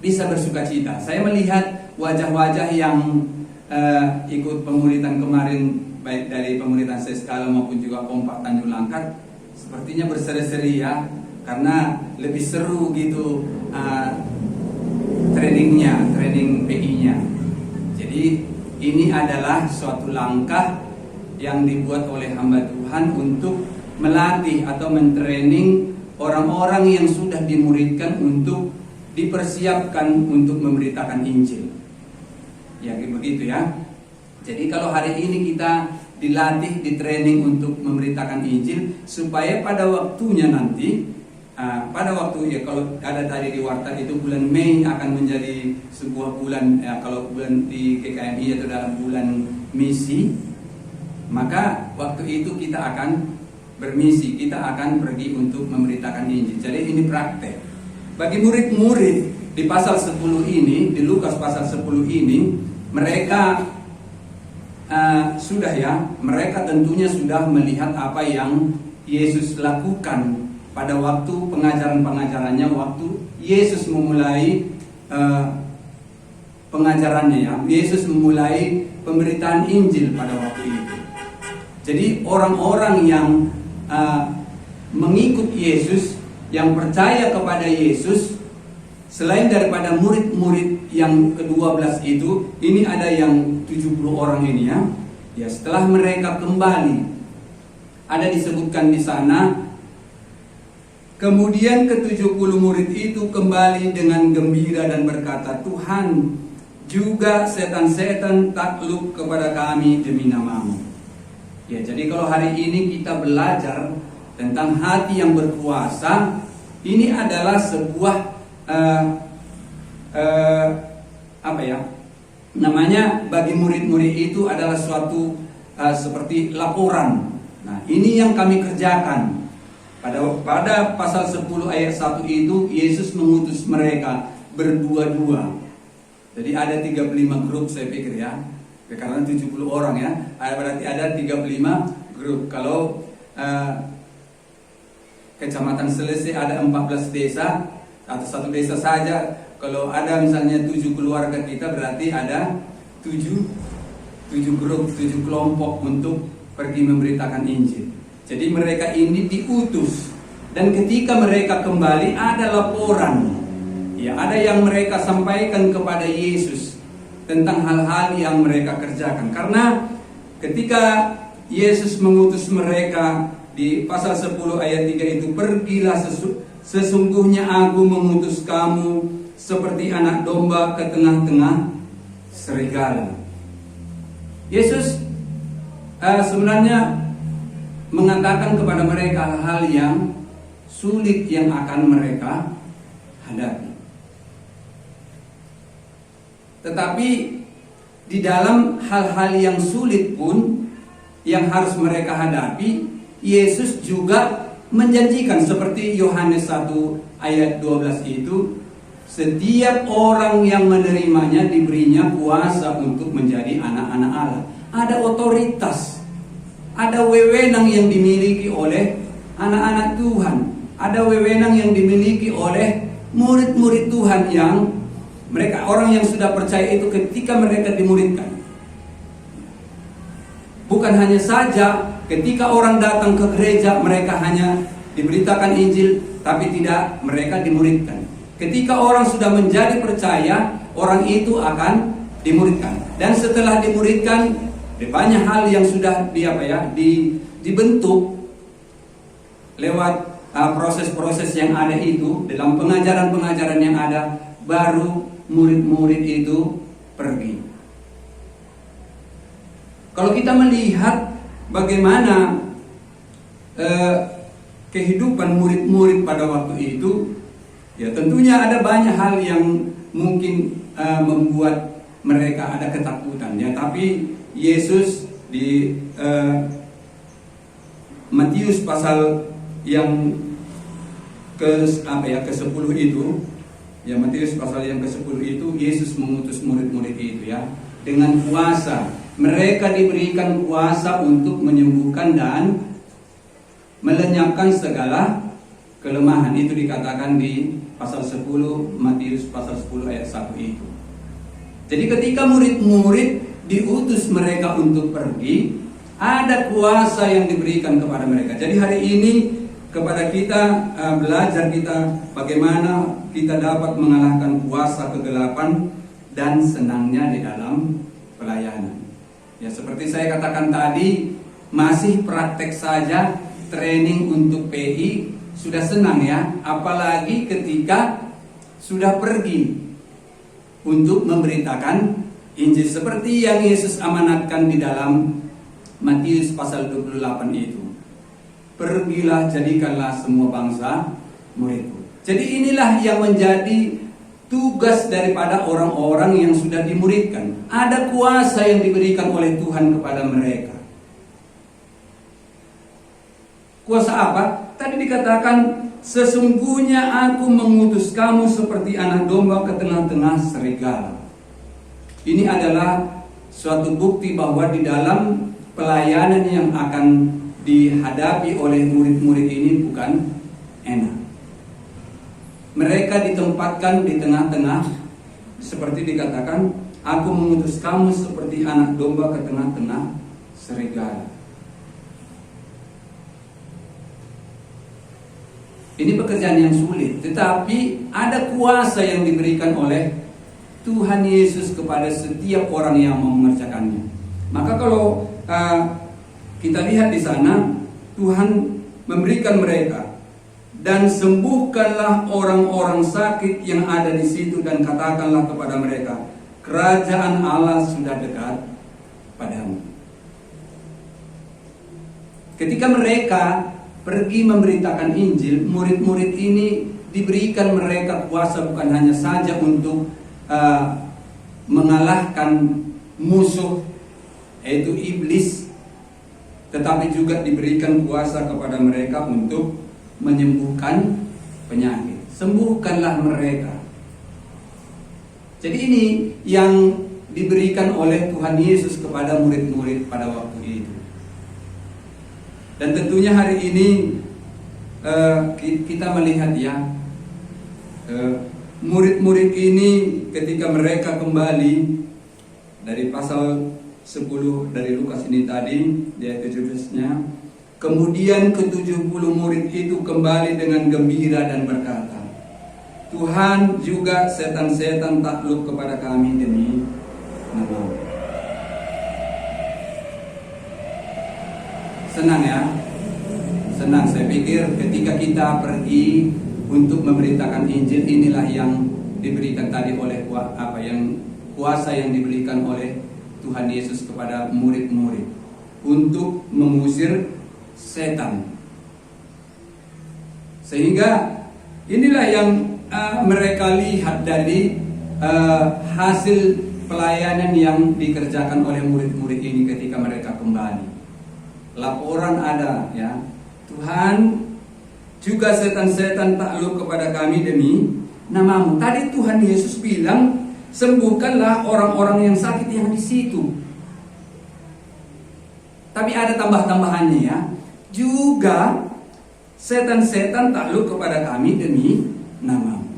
bisa bersukacita. Saya melihat wajah-wajah yang ikut pemuridan kemarin, baik dari pemuridan Seskala maupun juga Kompak Tanjung Langkat, sepertinya berseri-seri ya, karena lebih seru gitu training PI-nya. Jadi ini adalah suatu langkah yang dibuat oleh hamba Tuhan untuk melatih atau mentraining orang-orang yang sudah dimuridkan untuk dipersiapkan untuk memberitakan Injil. Ya begitu ya. Jadi kalau hari ini kita dilatih, ditraining untuk memberitakan Injil, supaya pada waktunya nanti, pada waktu ya kalau ada tadi di warta itu bulan Mei akan menjadi sebuah bulan, ya, kalau bulan di GKMI atau dalam bulan misi, maka waktu itu kita akan bermisi, kita akan pergi untuk memberitakan Injil. Jadi ini praktek. Bagi murid-murid di pasal 10 ini, di Lukas pasal 10 ini, mereka mereka tentunya sudah melihat apa yang Yesus lakukan pada waktu pengajaran-pengajarannya, waktu Yesus memulai pengajarannya ya. Yesus memulai pemberitaan Injil pada waktu itu. Jadi orang-orang yang mengikut Yesus, yang percaya kepada Yesus, selain daripada murid-murid yang ke-12 itu, ini ada yang 70 orang ini ya. Ya, setelah mereka kembali, ada disebutkan di sana, kemudian ke-70 murid itu kembali dengan gembira dan berkata, Tuhan, juga setan-setan takluk kepada kami demi nama-Mu. Ya, jadi kalau hari ini kita belajar tentang hati yang berkuasa, ini adalah sebuah bagi murid-murid itu adalah suatu seperti laporan. Nah, ini yang kami kerjakan. Pada pasal 10 ayat 1 itu Yesus mengutus mereka berdua-dua. Jadi ada 35 grup saya pikir ya. Karena 70 orang ya. Berarti ada 35 grup. Kalau Kecamatan Selesai ada 14 desa atau satu desa saja. Kalau ada misalnya 7 keluarga kita, berarti ada 7 grup, 7 kelompok untuk pergi memberitakan Injil. Jadi mereka ini diutus, dan ketika mereka kembali ada laporan. Ya, ada yang mereka sampaikan kepada Yesus tentang hal-hal yang mereka kerjakan. Karena ketika Yesus mengutus mereka di pasal 10 ayat 3 itu, pergilah sesungguhnya aku mengutus kamu seperti anak domba ke tengah-tengah serigala. Yesus sebenarnya mengatakan kepada mereka hal-hal yang sulit yang akan mereka hadapi. Tetapi di dalam hal-hal yang sulit pun yang harus mereka hadapi, Yesus juga menjanjikan seperti Yohanes 1 ayat 12 itu, setiap orang yang menerimanya diberinya kuasa untuk menjadi anak-anak Allah. Ada otoritas, ada wewenang yang dimiliki oleh anak-anak Tuhan, ada wewenang yang dimiliki oleh murid-murid Tuhan yang mereka, orang yang sudah percaya itu ketika mereka dimuridkan. Bukan hanya saja ketika orang datang ke gereja mereka hanya diberitakan Injil, tapi tidak mereka dimuridkan. Ketika orang sudah menjadi percaya, orang itu akan dimuridkan. Dan setelah dimuridkan, banyak hal yang sudah dibentuk lewat proses-proses yang ada itu, dalam pengajaran-pengajaran yang ada, baru murid-murid itu pergi. Kalau kita melihat bagaimana kehidupan murid-murid pada waktu itu, ya tentunya ada banyak hal yang mungkin membuat mereka ada ketakutan, ya. Tapi Yesus di Matius pasal yang ke-10 itu, ya Matius pasal yang ke-10 itu, Yesus mengutus murid-murid itu, ya, dengan kuasa. Mereka diberikan kuasa untuk menyembuhkan dan melenyapkan segala kelemahan. Itu dikatakan di pasal 10, Matius pasal 10 ayat 1 itu. Jadi ketika murid-murid diutus mereka untuk pergi, ada kuasa yang diberikan kepada mereka. Jadi hari ini kepada kita belajar kita bagaimana kita dapat mengalahkan kuasa kegelapan dan senangnya di dalam pelayanan. Ya, seperti saya katakan tadi, masih praktek saja training untuk PI sudah senang, ya, apalagi ketika sudah pergi untuk memberitakan Injil seperti yang Yesus amanatkan di dalam Matius pasal 28 itu. Pergilah, jadikanlah semua bangsa muridku. Jadi inilah yang menjadi tugas daripada orang-orang yang sudah dimuridkan. Ada kuasa yang diberikan oleh Tuhan kepada mereka. Kuasa apa? Tadi dikatakan, sesungguhnya aku mengutus kamu seperti anak domba ke tengah-tengah serigala. Ini adalah suatu bukti bahwa di dalam pelayanan yang akan dihadapi oleh murid-murid ini bukan enak. Mereka ditempatkan di tengah-tengah, seperti dikatakan, aku mengutus kamu seperti anak domba ke tengah-tengah serigala. Ini pekerjaan yang sulit, tetapi ada kuasa yang diberikan oleh Tuhan Yesus kepada setiap orang yang mau mengerjakannya. Maka kalau kita lihat di sana, Tuhan memberikan mereka, dan sembuhkanlah orang-orang sakit yang ada di situ, dan katakanlah kepada mereka, kerajaan Allah sudah dekat padamu. Ketika mereka pergi memberitakan Injil, murid-murid ini diberikan mereka kuasa bukan hanya saja untuk mengalahkan musuh, yaitu iblis, tetapi juga diberikan kuasa kepada mereka untuk menyembuhkan penyakit. Sembuhkanlah mereka. Jadi ini yang diberikan oleh Tuhan Yesus kepada murid-murid pada waktu itu. Dan tentunya hari ini kita melihat, ya, murid-murid ini ketika mereka kembali dari pasal 10 dari Lukas ini tadi, di ayat 17-nya, kemudian ke-70 murid itu kembali dengan gembira dan berkata, Tuhan, juga setan-setan takluk kepada kami demi nama-Mu. Senang, ya? Senang. Saya pikir ketika kita pergi untuk memberitakan Injil, inilah yang diberikan tadi oleh kuasa yang diberikan oleh Tuhan Yesus kepada murid-murid untuk mengusir setan. Sehingga inilah yang mereka lihat dari hasil pelayanan yang dikerjakan oleh murid-murid ini ketika mereka kembali. Laporan ada, ya, Tuhan, juga setan-setan takluk kepada kami demi nama-Mu. Tadi Tuhan Yesus bilang, sembuhkanlah orang-orang yang sakit yang di situ. Tapi ada tambah-tambahannya, ya. Juga setan-setan takluk kepada kami demi nama-Mu.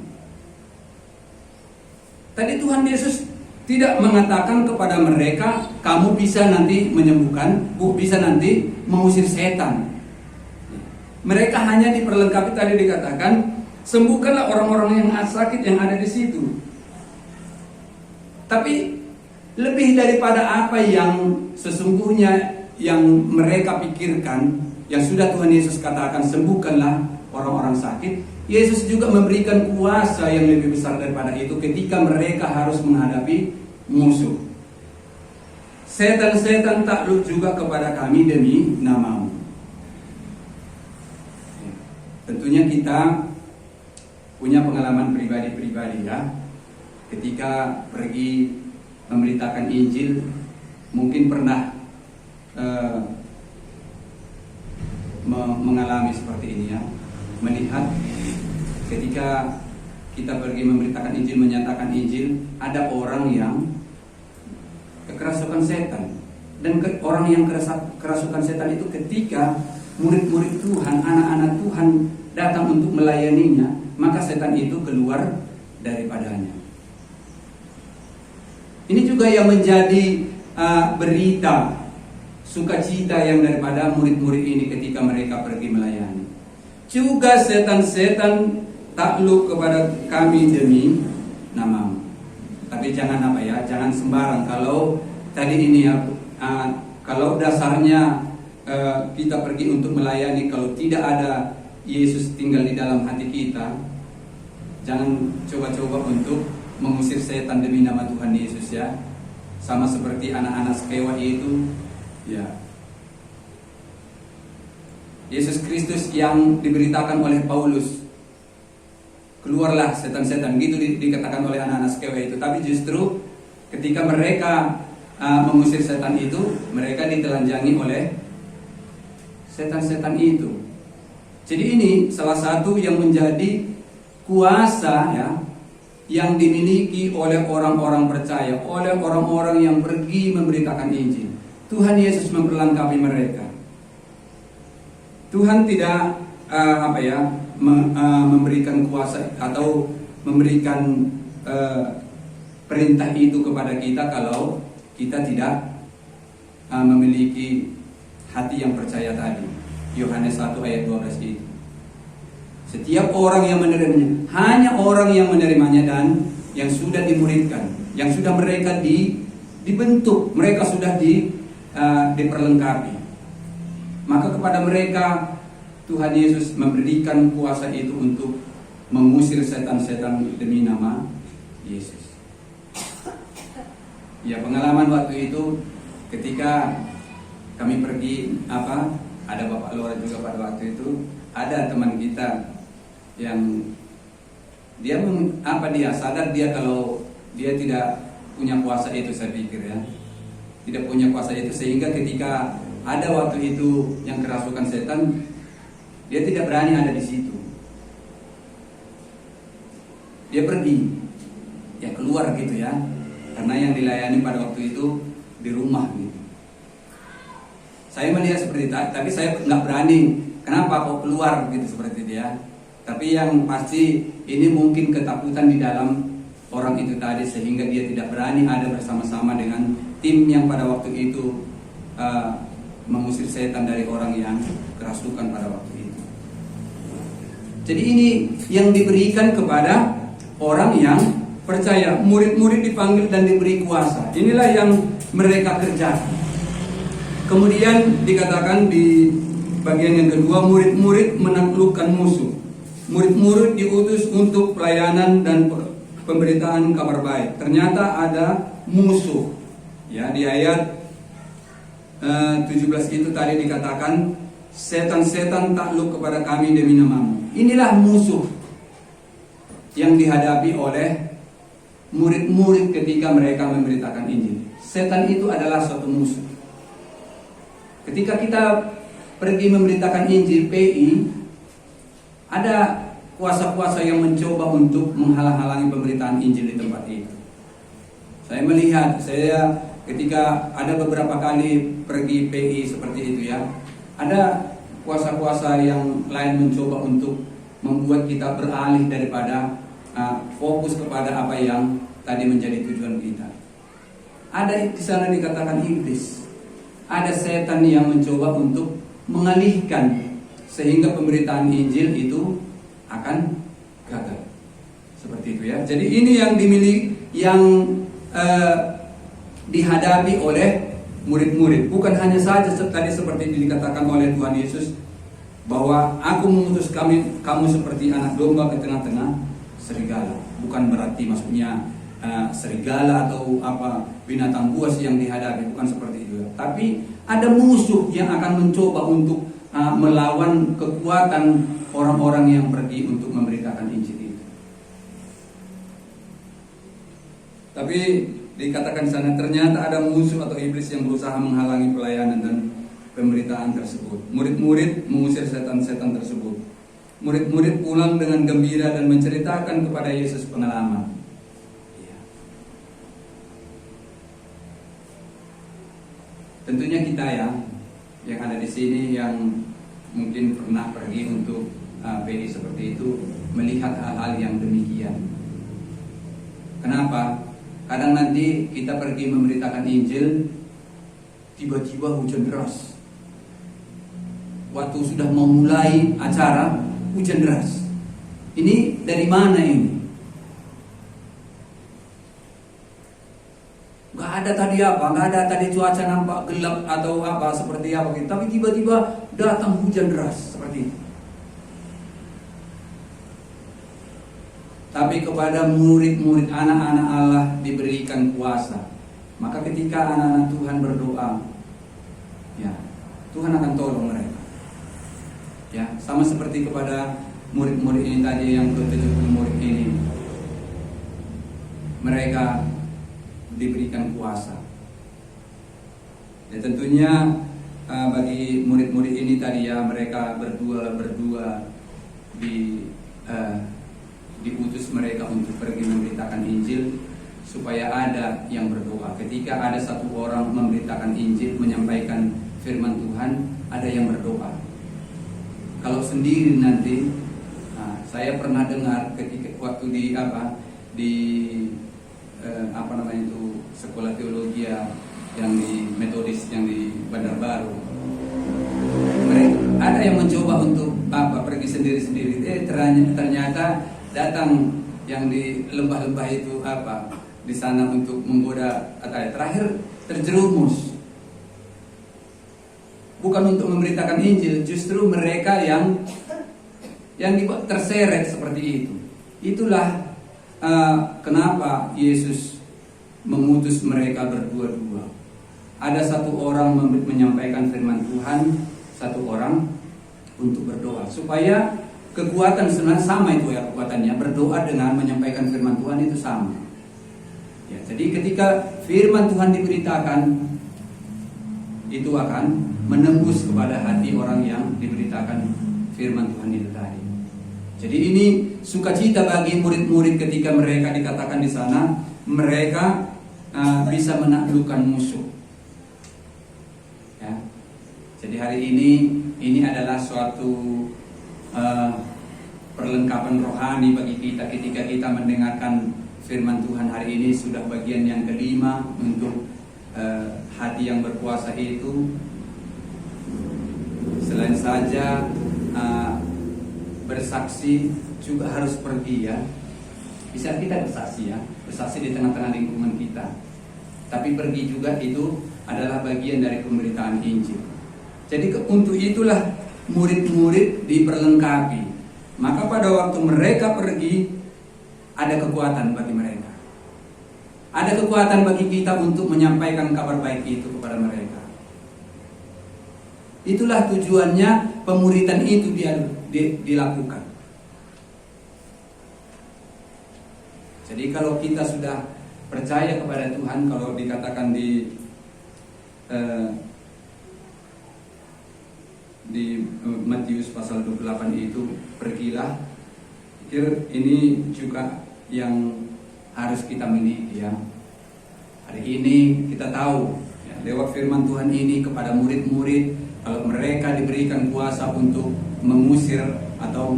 Tadi Tuhan Yesus tidak mengatakan kepada mereka, kamu bisa nanti menyembuhkan, bisa nanti mengusir setan. Mereka hanya diperlengkapi, tadi dikatakan, sembuhkanlah orang-orang yang sakit yang ada di situ. Tapi lebih daripada apa yang sesungguhnya yang mereka pikirkan, yang sudah Tuhan Yesus katakan, sembuhkanlah orang-orang sakit, Yesus juga memberikan kuasa yang lebih besar daripada itu ketika mereka harus menghadapi musuh. setan-setan takluk juga kepada kami demi namamu. Tentunya kita punya pengalaman pribadi-pribadi ya. Ketika pergi memberitakan Injil, mungkin pernah mengalami seperti ini ya. Melihat ketika kita pergi memberitakan Injil, menyatakan Injil, ada orang yang kerasukan setan. Dan orang yang kerasukan setan itu ketika murid-murid Tuhan, anak-anak Tuhan datang untuk melayaninya, maka setan itu keluar daripadanya. Ini juga yang menjadi berita sukacita yang daripada murid-murid ini ketika mereka pergi melayani. Juga setan-setan takluk kepada kami demi namamu. Tapi jangan jangan sembarang. Kalau tadi ini ya, kalau dasarnya kita pergi untuk melayani, kalau tidak ada Yesus tinggal di dalam hati kita, jangan coba-coba untuk mengusir setan demi nama Tuhan Yesus ya. Sama seperti anak-anak Skewa itu ya. Yesus Kristus yang diberitakan oleh Paulus, keluarlah setan-setan, gitu dikatakan oleh anak-anak Skewa itu. Tapi justru ketika mereka mengusir setan itu, mereka ditelanjangi oleh setan-setan itu. Jadi ini salah satu yang menjadi kuasa ya, yang dimiliki oleh orang-orang percaya, oleh orang-orang yang pergi memberitakan Injil. Tuhan Yesus memperlengkapi mereka. Tuhan tidak memberikan kuasa atau memberikan perintah itu kepada kita kalau kita tidak memiliki hati yang percaya tadi. Yohanes 1 ayat 12 itu. Setiap orang yang menerimanya, hanya orang yang menerimanya dan yang sudah dimuridkan, yang sudah mereka dibentuk, mereka sudah diperlengkapi. Maka kepada mereka Tuhan Yesus memberikan kuasa itu untuk mengusir setan-setan demi nama Yesus. Ya, pengalaman waktu itu ketika kami pergi ada Bapak Lora juga pada waktu itu, ada teman kita yang dia sadar dia kalau dia tidak punya kuasa itu, saya pikir ya. Tidak punya kuasa itu, sehingga ketika ada waktu itu yang kerasukan setan, dia tidak berani ada di situ. Dia pergi, ya keluar gitu ya, karena yang dilayani pada waktu itu di rumah gitu. Saya melihat seperti itu, tapi saya nggak berani. Kenapa kok keluar gitu seperti itu ya? Tapi yang pasti ini mungkin ketakutan di dalam orang itu tadi, sehingga dia tidak berani ada bersama-sama dengan tim yang pada waktu itu mengusir setan dari orang yang kerasukan pada waktu itu. Jadi ini yang diberikan kepada orang yang percaya. Murid-murid dipanggil dan diberi kuasa. Inilah yang mereka kerjakan. Kemudian dikatakan di bagian yang kedua, murid-murid menaklukkan musuh. Murid-murid diutus untuk pelayanan dan pemberitaan kabar baik. Ternyata ada musuh. Ya, di ayat 17 itu tadi dikatakan, setan-setan takluk kepada kami demi namamu. Inilah musuh yang dihadapi oleh murid-murid ketika mereka memberitakan Injil. Setan itu adalah suatu musuh. Ketika kita pergi memberitakan Injil PI, ada kuasa-kuasa yang mencoba untuk menghalang-halangi pemberitaan Injil di tempat itu. Saya melihat, ketika ada beberapa kali pergi PI seperti itu ya, ada kuasa-kuasa yang lain mencoba untuk membuat kita beralih daripada fokus kepada apa yang tadi menjadi tujuan kita. Ada di sana dikatakan iblis. Ada setan yang mencoba untuk mengalihkan sehingga pemberitaan Injil itu akan gagal. Seperti itu ya. Jadi ini yang dihadapi oleh murid-murid. Bukan hanya saja tadi seperti dikatakan oleh Tuhan Yesus bahwa aku mengutus kamu seperti anak domba ke tengah-tengah serigala. Bukan berarti maksudnya serigala atau binatang buas yang dihadapi, bukan seperti itu. Tapi ada musuh yang akan mencoba untuk melawan kekuatan orang-orang yang pergi untuk memberitakan Injil itu. Tapi dikatakan di sana ternyata ada musuh atau iblis yang berusaha menghalangi pelayanan dan pemberitaan tersebut. Murid-murid mengusir setan-setan tersebut. Murid-murid pulang dengan gembira dan menceritakan kepada Yesus pengalaman. Tentunya kita yang ada di sini yang mungkin pernah pergi untuk PD seperti itu melihat hal-hal yang demikian. Kenapa? Kadang nanti kita pergi memberitakan Injil, tiba-tiba hujan deras. Waktu sudah memulai acara, hujan deras. Ini dari mana ini? Gak ada tadi cuaca nampak gelap atau seperti apa gitu. Tapi tiba-tiba datang hujan deras seperti itu. Tapi kepada murid-murid anak-anak Allah diberikan kuasa. Maka ketika anak-anak Tuhan berdoa, ya Tuhan akan tolong mereka. Ya, sama seperti kepada murid-murid ini tadi yang ke-70 murid ini. Mereka diberikan kuasa. Ya tentunya bagi murid-murid ini tadi mereka berdua diutus mereka untuk pergi memberitakan Injil supaya ada yang berdoa. Ketika ada satu orang memberitakan Injil, menyampaikan firman Tuhan, ada yang berdoa. Kalau sendiri nanti, saya pernah dengar ketika waktu di sekolah teologi yang di metodis yang di Bandar Baru. Mereka ada yang mencoba untuk pergi sendiri-sendiri. Ternyata datang yang di lembah-lembah itu di sana untuk menggoda. Terakhir terjerumus. Bukan untuk memberitakan Injil, justru mereka yang terseret seperti itu. Itulah kenapa Yesus mengutus mereka berdua-dua. Ada satu orang menyampaikan firman Tuhan, satu orang untuk berdoa. Supaya kekuatan sebenarnya sama itu kekuatannya. Berdoa dengan menyampaikan firman Tuhan itu sama. Ya, jadi ketika firman Tuhan diberitakan, itu akan menembus kepada hati orang yang diberitakan firman Tuhan itu tadi. Jadi ini sukacita bagi murid-murid ketika mereka dikatakan di sana mereka bisa menaklukkan musuh. Ya. Jadi hari ini adalah suatu perlengkapan rohani bagi kita ketika kita mendengarkan firman Tuhan hari ini. Sudah bagian yang kelima untuk hati yang berkuasa itu. Selain saja bersaksi juga harus pergi ya. Bisa kita bersaksi di tengah-tengah lingkungan kita. Tapi pergi juga itu adalah bagian dari pemberitaan Injil. Jadi untuk itulah murid-murid diperlengkapi. Maka pada waktu mereka pergi, ada kekuatan bagi mereka. Ada kekuatan bagi kita untuk menyampaikan kabar baik itu kepada mereka. Itulah tujuannya pemuridan itu dilakukan. Jadi kalau kita sudah percaya kepada Tuhan, kalau dikatakan di Matius pasal 28 itu, pergilah. Ini juga yang harus kita miliki ya. Hari ini kita tahu ya, lewat firman Tuhan ini kepada murid-murid, kalau mereka diberikan kuasa untuk mengusir atau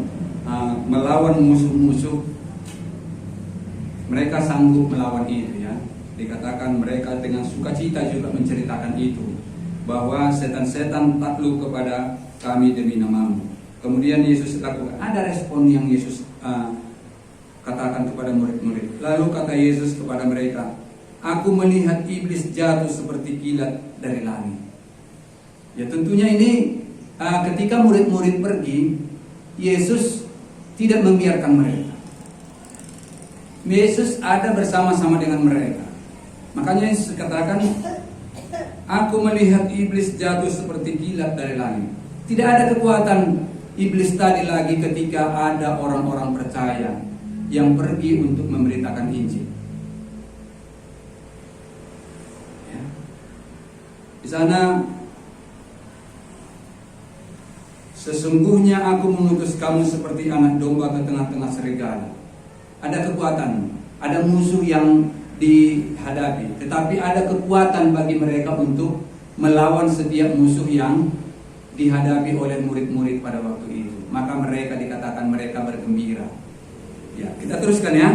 melawan musuh-musuh, mereka sanggup melawan itu ya. Dikatakan mereka dengan sukacita juga menceritakan itu, bahwa setan-setan takluk kepada kami demi namamu. Kemudian Yesus lakukan, ada respon yang Yesus katakan kepada murid-murid. Lalu kata Yesus kepada mereka, aku melihat iblis jatuh seperti kilat dari langit. Ya tentunya ini ketika murid-murid pergi, Yesus tidak membiarkan mereka. Yesus ada bersama-sama dengan mereka. Makanya Yesus katakan, aku melihat iblis jatuh seperti kilat dari langit. Tidak ada kekuatan iblis tadi lagi ketika ada orang-orang percaya yang pergi untuk memberitakan Injil. Ya. Di sana, sesungguhnya aku mengutus kamu seperti anak domba ke tengah-tengah serigala. Ada kekuatan, ada musuh yang dihadapi, tetapi ada kekuatan bagi mereka untuk melawan setiap musuh yang dihadapi oleh murid-murid pada waktu itu. Maka mereka dikatakan mereka bergembira. Ya, kita teruskan ya.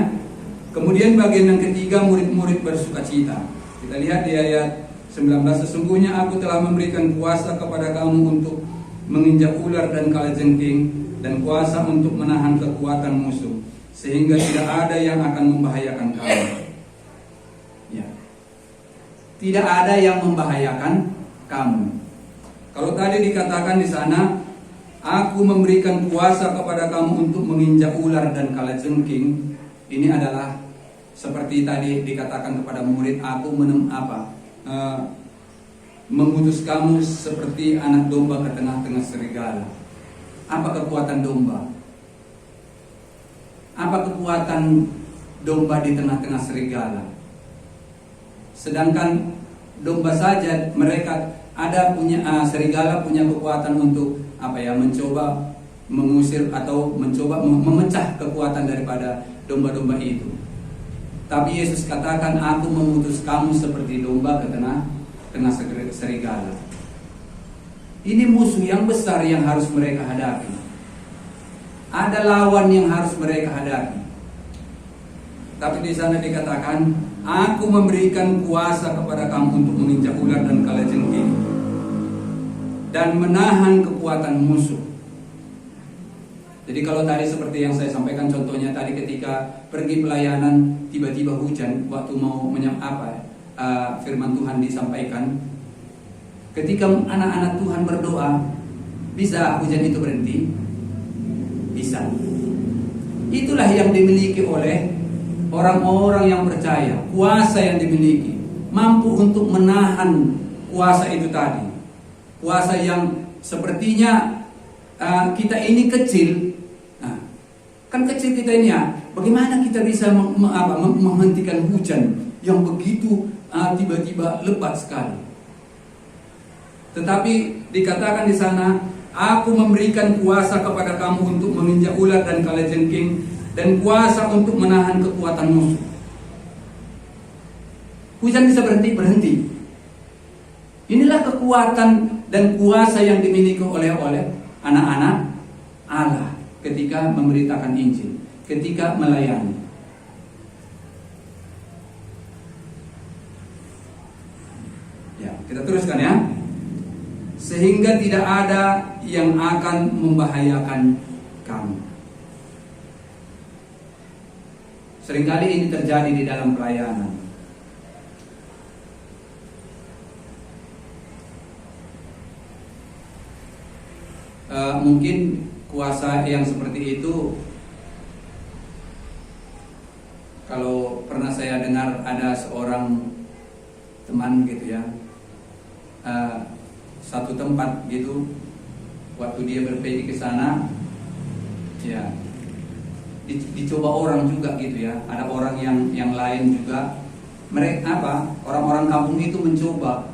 Kemudian bagian yang ketiga, murid-murid bersukacita. Kita lihat di ayat 19, sesungguhnya aku telah memberikan kuasa kepada kamu untuk menginjak ular dan kalajengking, dan kuasa untuk menahan kekuatan musuh, sehingga tidak ada yang akan membahayakan kamu. Ya. Tidak ada yang membahayakan kamu. Kalau tadi dikatakan di sana, aku memberikan kuasa kepada kamu untuk menginjak ular dan kalajengking, ini adalah seperti tadi dikatakan kepada murid, aku mengutus kamu seperti anak domba ke tengah-tengah serigala. Apa kekuatan domba? Apa kekuatan domba di tengah-tengah serigala? Sedangkan domba saja mereka serigala punya kekuatan untuk mencoba mengusir atau mencoba memecah kekuatan daripada domba-domba itu. Tapi Yesus katakan, aku mengutus kamu seperti domba ke tengah serigala. Ini musuh yang besar yang harus mereka hadapi. Ada lawan yang harus mereka hadapi. Tapi di sana dikatakan, aku memberikan kuasa kepada kamu untuk menginjak ular dan kalajengking dan menahan kekuatan musuh. Jadi kalau tadi seperti yang saya sampaikan, contohnya tadi ketika pergi pelayanan tiba-tiba hujan waktu mau firman Tuhan disampaikan. Ketika anak-anak Tuhan berdoa, bisa hujan itu berhenti? Bisa. Itulah yang dimiliki oleh orang-orang yang percaya. Kuasa yang dimiliki, mampu untuk menahan kuasa itu tadi. Kuasa yang sepertinya kita ini kecil. Nah, kan kecil kita ini ya. Bagaimana kita bisa menghentikan hujan yang begitu tiba-tiba lebat sekali? Tetapi dikatakan di sana, aku memberikan kuasa kepada kamu untuk menginjak ular dan kalajengking dan kuasa untuk menahan kekuatan musuh. Hujan bisa berhenti. Inilah kekuatan dan kuasa yang dimiliki oleh anak-anak Allah ketika memberitakan Injil, ketika melayani. Ya, kita teruskan ya. Sehingga tidak ada yang akan membahayakan kamu. Seringkali ini terjadi di dalam pelayanan. Mungkin kuasa yang seperti itu, kalau pernah saya dengar ada seorang teman gitu ya, satu tempat gitu, waktu dia berpergi ke sana, ya dicoba orang juga gitu ya. Ada orang yang lain juga, mereka orang-orang kampung itu mencoba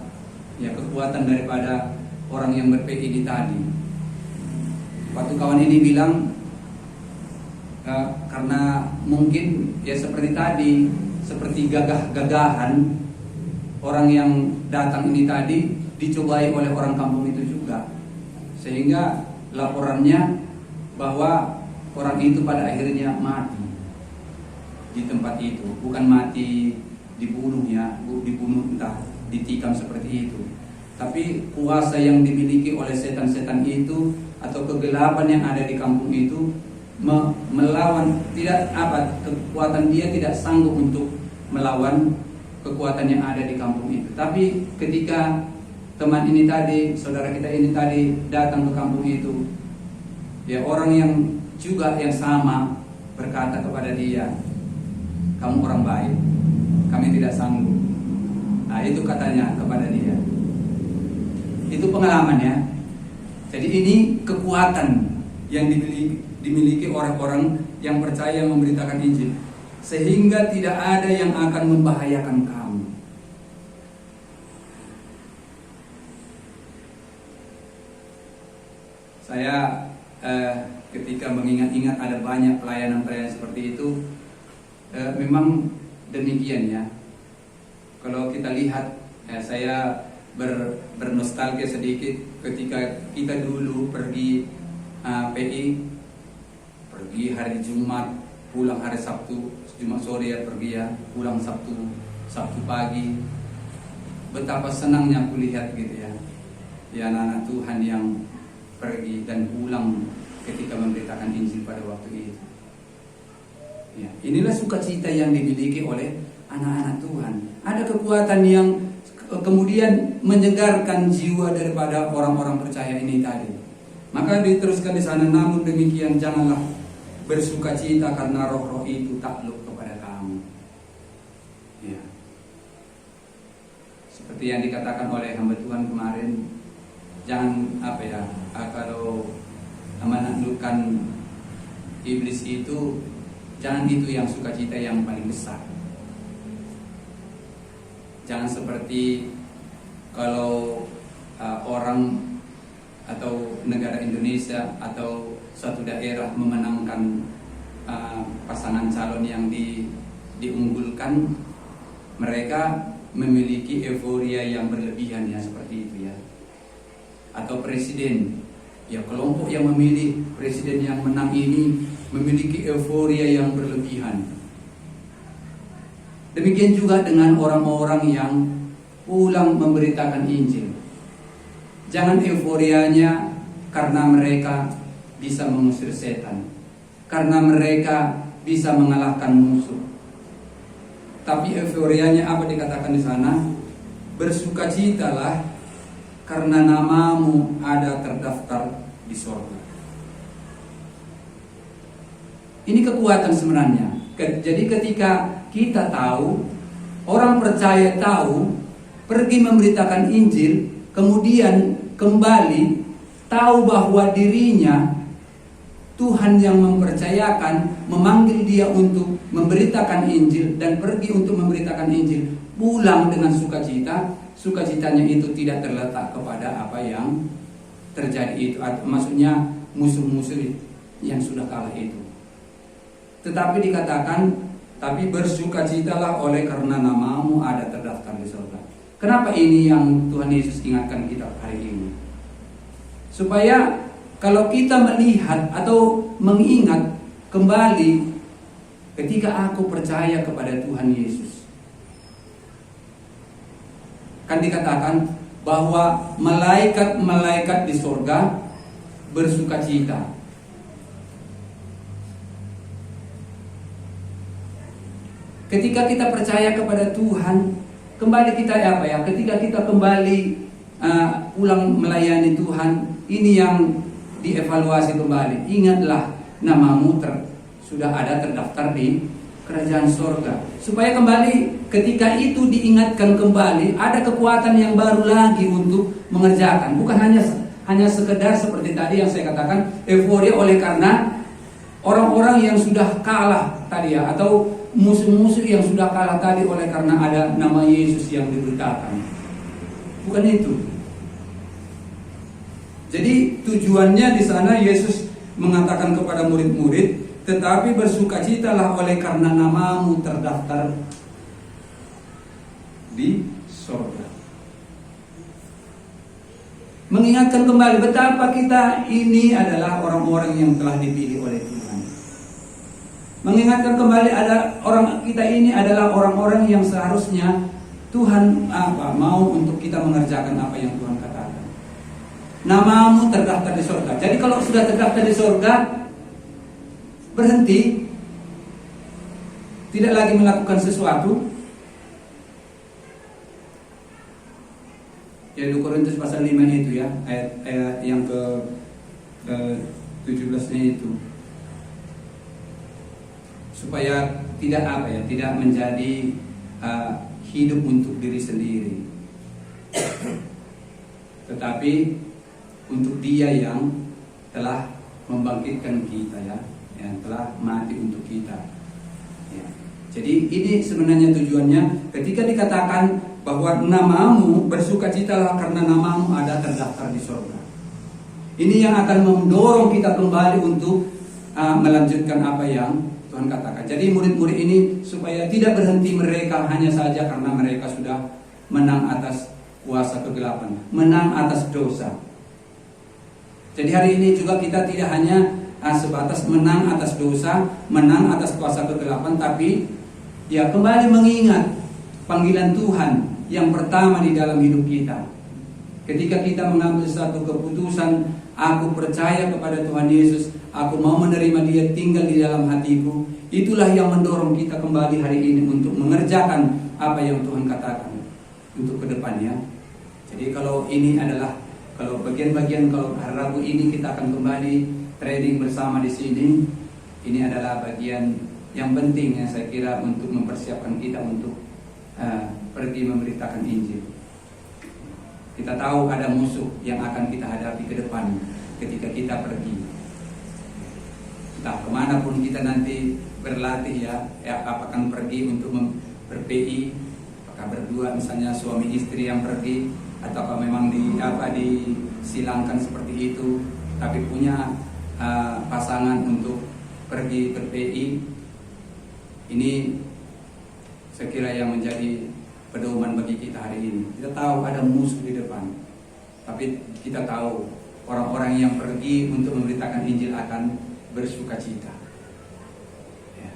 ya kekuatan daripada orang yang berPID tadi. Waktu kawan ini bilang, karena mungkin ya seperti tadi, seperti gagah-gagahan orang yang datang ini tadi dicobai oleh orang kampung itu juga, sehingga laporannya bahwa orang itu pada akhirnya mati di tempat itu. Bukan mati dibunuh ya, dibunuh entah ditikam seperti itu, tapi kuasa yang dimiliki oleh setan-setan itu atau kegelapan yang ada di kampung itu melawan, kekuatan dia tidak sanggup untuk melawan kekuatan yang ada di kampung itu. Tapi ketika teman ini tadi, saudara kita ini tadi datang ke kampung itu, ya orang yang juga yang sama berkata kepada dia, kamu orang baik, kami tidak sanggup. Nah itu katanya kepada dia. Itu pengalamannya. Jadi ini kekuatan yang dimiliki orang-orang yang percaya memberitakan Injil, sehingga tidak ada yang akan membahayakan kamu. Saya ketika mengingat-ingat ada banyak pelayanan-pelayanan seperti itu, memang demikian ya. Kalau kita lihat, saya bernostalgia sedikit ketika kita dulu pergi PI, pergi hari Jumat, pulang hari Sabtu, Jumat sore ya pergi ya, pulang Sabtu pagi. Betapa senangnya aku lihat gitu ya, anak-anak Tuhan yang pergi dan pulang ketika memberitakan Injil pada waktu itu. Ya, inilah sukacita yang dimiliki oleh anak-anak Tuhan. Ada kekuatan yang kemudian menyegarkan jiwa daripada orang-orang percaya ini tadi. Maka diteruskan di sana, namun demikian janganlah bersukacita karena roh-roh itu takluk kepada kamu. Ya. Seperti yang dikatakan oleh hamba Tuhan kemarin, jangan kalau menaklukkan iblis itu, jangan itu yang sukacita yang paling besar. Jangan seperti kalau orang atau negara Indonesia atau suatu daerah memenangkan pasangan calon yang diunggulkan, mereka memiliki euforia yang berlebihan ya, seperti itu ya. Atau presiden, ya kelompok yang memilih presiden yang menang ini memiliki euforia yang berlebihan. Demikian juga dengan orang-orang yang pulang memberitakan Injil. Jangan euforianya karena mereka bisa mengusir setan, karena mereka bisa mengalahkan musuh. Tapi euforianya apa dikatakan di sana? Bersukacitalah karena namamu ada terdaftar di sorga. Ini kekuatan sebenarnya. Jadi ketika kita tahu, orang percaya tahu, pergi memberitakan Injil, kemudian kembali tahu bahwa dirinya Tuhan yang mempercayakan, memanggil dia untuk memberitakan Injil dan pergi untuk memberitakan Injil, pulang dengan sukacita. Sukacitanya itu tidak terletak kepada apa yang terjadi itu, maksudnya musuh-musuh yang sudah kalah itu. Tetapi dikatakan, tapi bersukacitalah oleh karena namamu ada terdaftar di surga. Kenapa ini yang Tuhan Yesus ingatkan kita hari ini? Supaya kalau kita melihat atau mengingat kembali ketika aku percaya kepada Tuhan Yesus, kan dikatakan bahwa malaikat-malaikat di surga bersukacita. Ketika kita percaya kepada Tuhan, kembali kita ketika kita kembali pulang melayani Tuhan, ini yang dievaluasi kembali. Ingatlah namamu sudah ada terdaftar di kerajaan surga. Supaya kembali ketika itu diingatkan kembali, ada kekuatan yang baru lagi untuk mengerjakan. Bukan hanya sekedar seperti tadi yang saya katakan, euforia oleh karena orang-orang yang sudah kalah tadi ya, atau musuh-musuh yang sudah kalah tadi oleh karena ada nama Yesus yang diberitakan. Bukan itu. Jadi tujuannya di sana Yesus mengatakan kepada murid-murid, tetapi bersukacitalah oleh karena namamu terdaftar di surga. Mengingatkan kembali betapa kita ini adalah orang-orang yang telah dipilih oleh Tuhan. Mengingatkan kembali kita ini adalah orang-orang yang seharusnya Tuhan mau untuk kita mengerjakan apa yang Tuhan katakan. Namamu terdaftar di surga. Jadi kalau sudah terdaftar di surga, berhenti, tidak lagi melakukan sesuatu. Ya 2 Korintus pasal 5 itu ya, ayat yang ke 17-nya itu. Supaya tidak menjadi hidup untuk diri sendiri, tetapi untuk Dia yang telah membangkitkan kita, yang telah mati untuk kita. Ya. Jadi ini sebenarnya tujuannya ketika dikatakan bahwa namamu bersukacitalah karena namamu ada terdaftar di surga. Ini yang akan mendorong kita kembali untuk melanjutkan apa yang Tuhan katakan. Jadi murid-murid ini supaya tidak berhenti mereka hanya saja karena mereka sudah menang atas kuasa kegelapan, menang atas dosa. Jadi hari ini juga kita tidak hanya sebatas menang atas dosa, menang atas kuasa kegelapan, tapi ya kembali mengingat panggilan Tuhan yang pertama di dalam hidup kita. Ketika kita mengambil satu keputusan, aku percaya kepada Tuhan Yesus, aku mau menerima Dia tinggal di dalam hatiku, itulah yang mendorong kita kembali hari ini untuk mengerjakan apa yang Tuhan katakan untuk kedepannya. Jadi kalau ini adalah, kalau bagian-bagian, kalau hari Rabu ini kita akan kembali trading bersama di sini, ini adalah bagian yang penting yang saya kira untuk mempersiapkan kita untuk pergi memberitakan Injil. Kita tahu ada musuh yang akan kita hadapi ke depan ketika kita pergi. Entah kemanapun kita nanti berlatih apakah pergi untuk ber-PI, apakah berdua misalnya suami istri yang pergi, ataukah memang disilangkan seperti itu, tapi punya pasangan untuk pergi ber-PI. Ini saya kira yang menjadi pedoman bagi kita hari ini. Kita tahu ada musuh di depan, tapi kita tahu orang-orang yang pergi untuk memberitakan Injil akan bersukacita. Ya.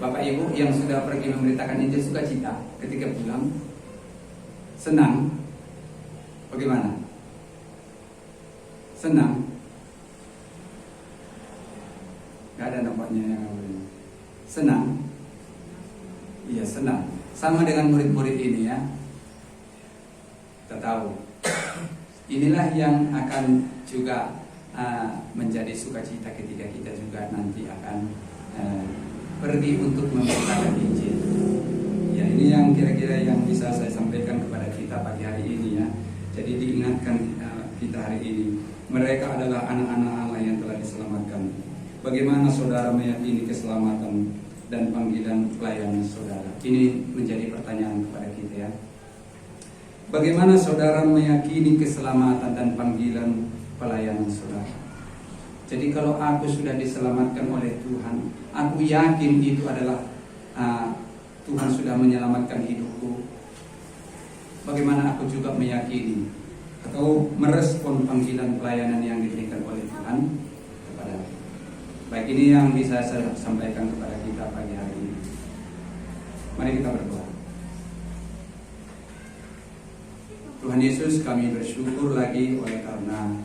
Bapak Ibu yang sudah pergi memberitakan Injil sukacita, ketika pulang senang, bagaimana? Senang? Gak ada nampaknya yang senang. Iya, senang. Sama dengan murid-murid ini ya. Kita tahu inilah yang akan juga menjadi sukacita ketika kita juga nanti akan pergi untuk memberitakan Injil. Ya, ini yang kira-kira yang bisa saya sampaikan kepada kita pagi hari ini ya. Jadi diingatkan kita hari ini, mereka adalah anak-anak Allah yang telah diselamatkan. Bagaimana saudara meyakini keselamatan dan panggilan pelayanan saudara? Ini menjadi pertanyaan kepada kita ya. Bagaimana saudara meyakini keselamatan dan panggilan pelayanan saudara? Jadi kalau aku sudah diselamatkan oleh Tuhan, aku yakin itu adalah Tuhan sudah menyelamatkan hidupku. Bagaimana aku juga meyakini atau merespon panggilan pelayanan yang diberikan oleh Tuhan kepada aku? Baik, ini yang bisa saya sampaikan kepada kita pagi hari ini. Mari kita berdoa. Tuhan Yesus, kami bersyukur lagi oleh karena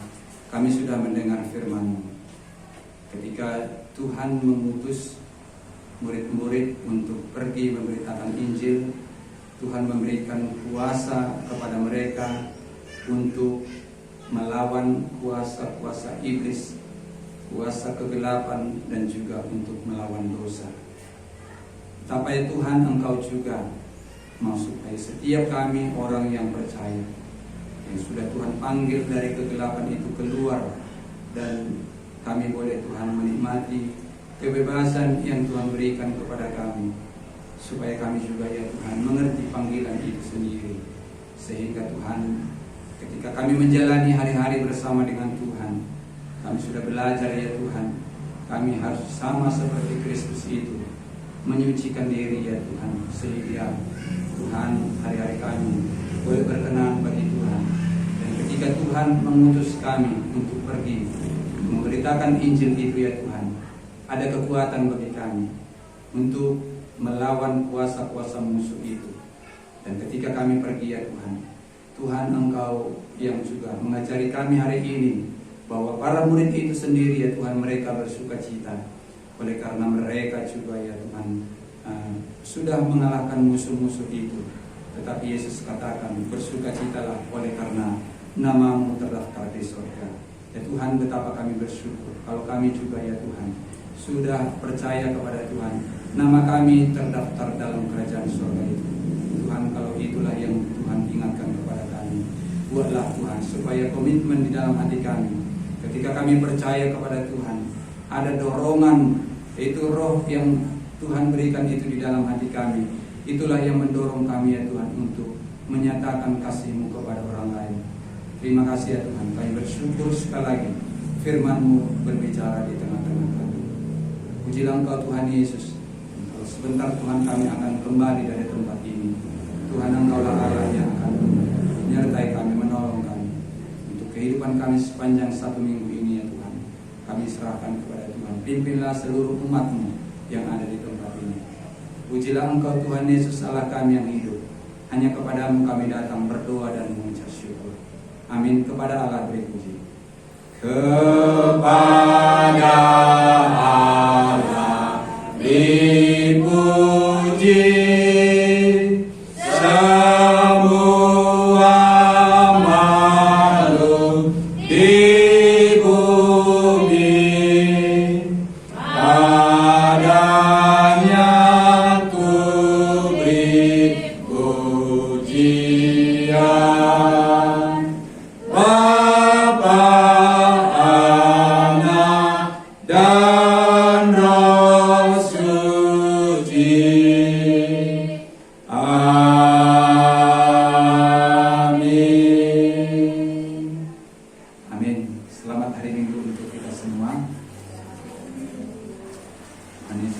kami sudah mendengar firman-Mu. Ketika Tuhan mengutus murid-murid untuk pergi memberitakan Injil, Tuhan memberikan kuasa kepada mereka untuk melawan kuasa-kuasa iblis, kuasa kegelapan, dan juga untuk melawan dosa. Tapi Tuhan, Engkau juga mau supaya setiap kami orang yang percaya, yang sudah Tuhan panggil dari kegelapan itu keluar, dan kami boleh Tuhan menikmati kebebasan yang Tuhan berikan kepada kami, supaya kami juga ya Tuhan mengerti panggilan itu sendiri, sehingga Tuhan ketika kami menjalani hari-hari bersama dengan Tuhan, kami sudah belajar ya Tuhan, kami harus sama seperti Kristus itu, menyucikan diri ya Tuhan, sehingga Tuhan hari-hari kami boleh berkenan bagi Tuhan. Dan ketika Tuhan mengutus kami untuk pergi memberitakan Injil itu ya Tuhan, ada kekuatan bagi kami untuk melawan kuasa-kuasa musuh itu. Dan ketika kami pergi ya Tuhan, Tuhan Engkau yang juga mengajari kami hari ini bahwa para murid itu sendiri ya Tuhan, mereka bersukacita oleh karena mereka juga ya Tuhan sudah mengalahkan musuh-musuh itu. Tetapi Yesus katakan, bersukacitalah oleh karena namamu terdaftar di surga. Ya Tuhan, betapa kami bersyukur kalau kami juga ya Tuhan sudah percaya kepada Tuhan, nama kami terdaftar dalam kerajaan surga itu. Tuhan, kalau itulah yang Tuhan ingatkan kepada kami, buatlah Tuhan supaya komitmen di dalam hati kami ketika kami percaya kepada Tuhan, ada dorongan, yaitu roh yang Tuhan berikan itu di dalam hati kami. Itulah yang mendorong kami ya Tuhan untuk menyatakan kasih-Mu kepada orang lain. Terima kasih ya Tuhan, kami bersyukur sekali lagi firman-Mu berbicara di tengah-tengah kami. Pujilah Engkau Tuhan Yesus. Kalau sebentar Tuhan kami akan kembali dari tempat ini, Tuhan Engkaulah Allah yang akan menyertai kami, menolong kami untuk kehidupan kami sepanjang 1 minggu ini ya Tuhan. Kami serahkan kepada Tuhan. Pimpinlah seluruh umat-Mu yang ada di tempat ini. Pujilah Engkau Tuhan Yesus Allah kami yang hidup. Hanya kepadamu kami datang berdoa dan mengucap syukur. Amin. Kepada Allah beri puji. Kepada Allah dipuji semua makhluk di bumi. Padanya ku beri pujian. Bapa, Anak, dan Roh Suci. Amin. Amin. Selamat hari Minggu untuk kita semua. Tuhan Yesus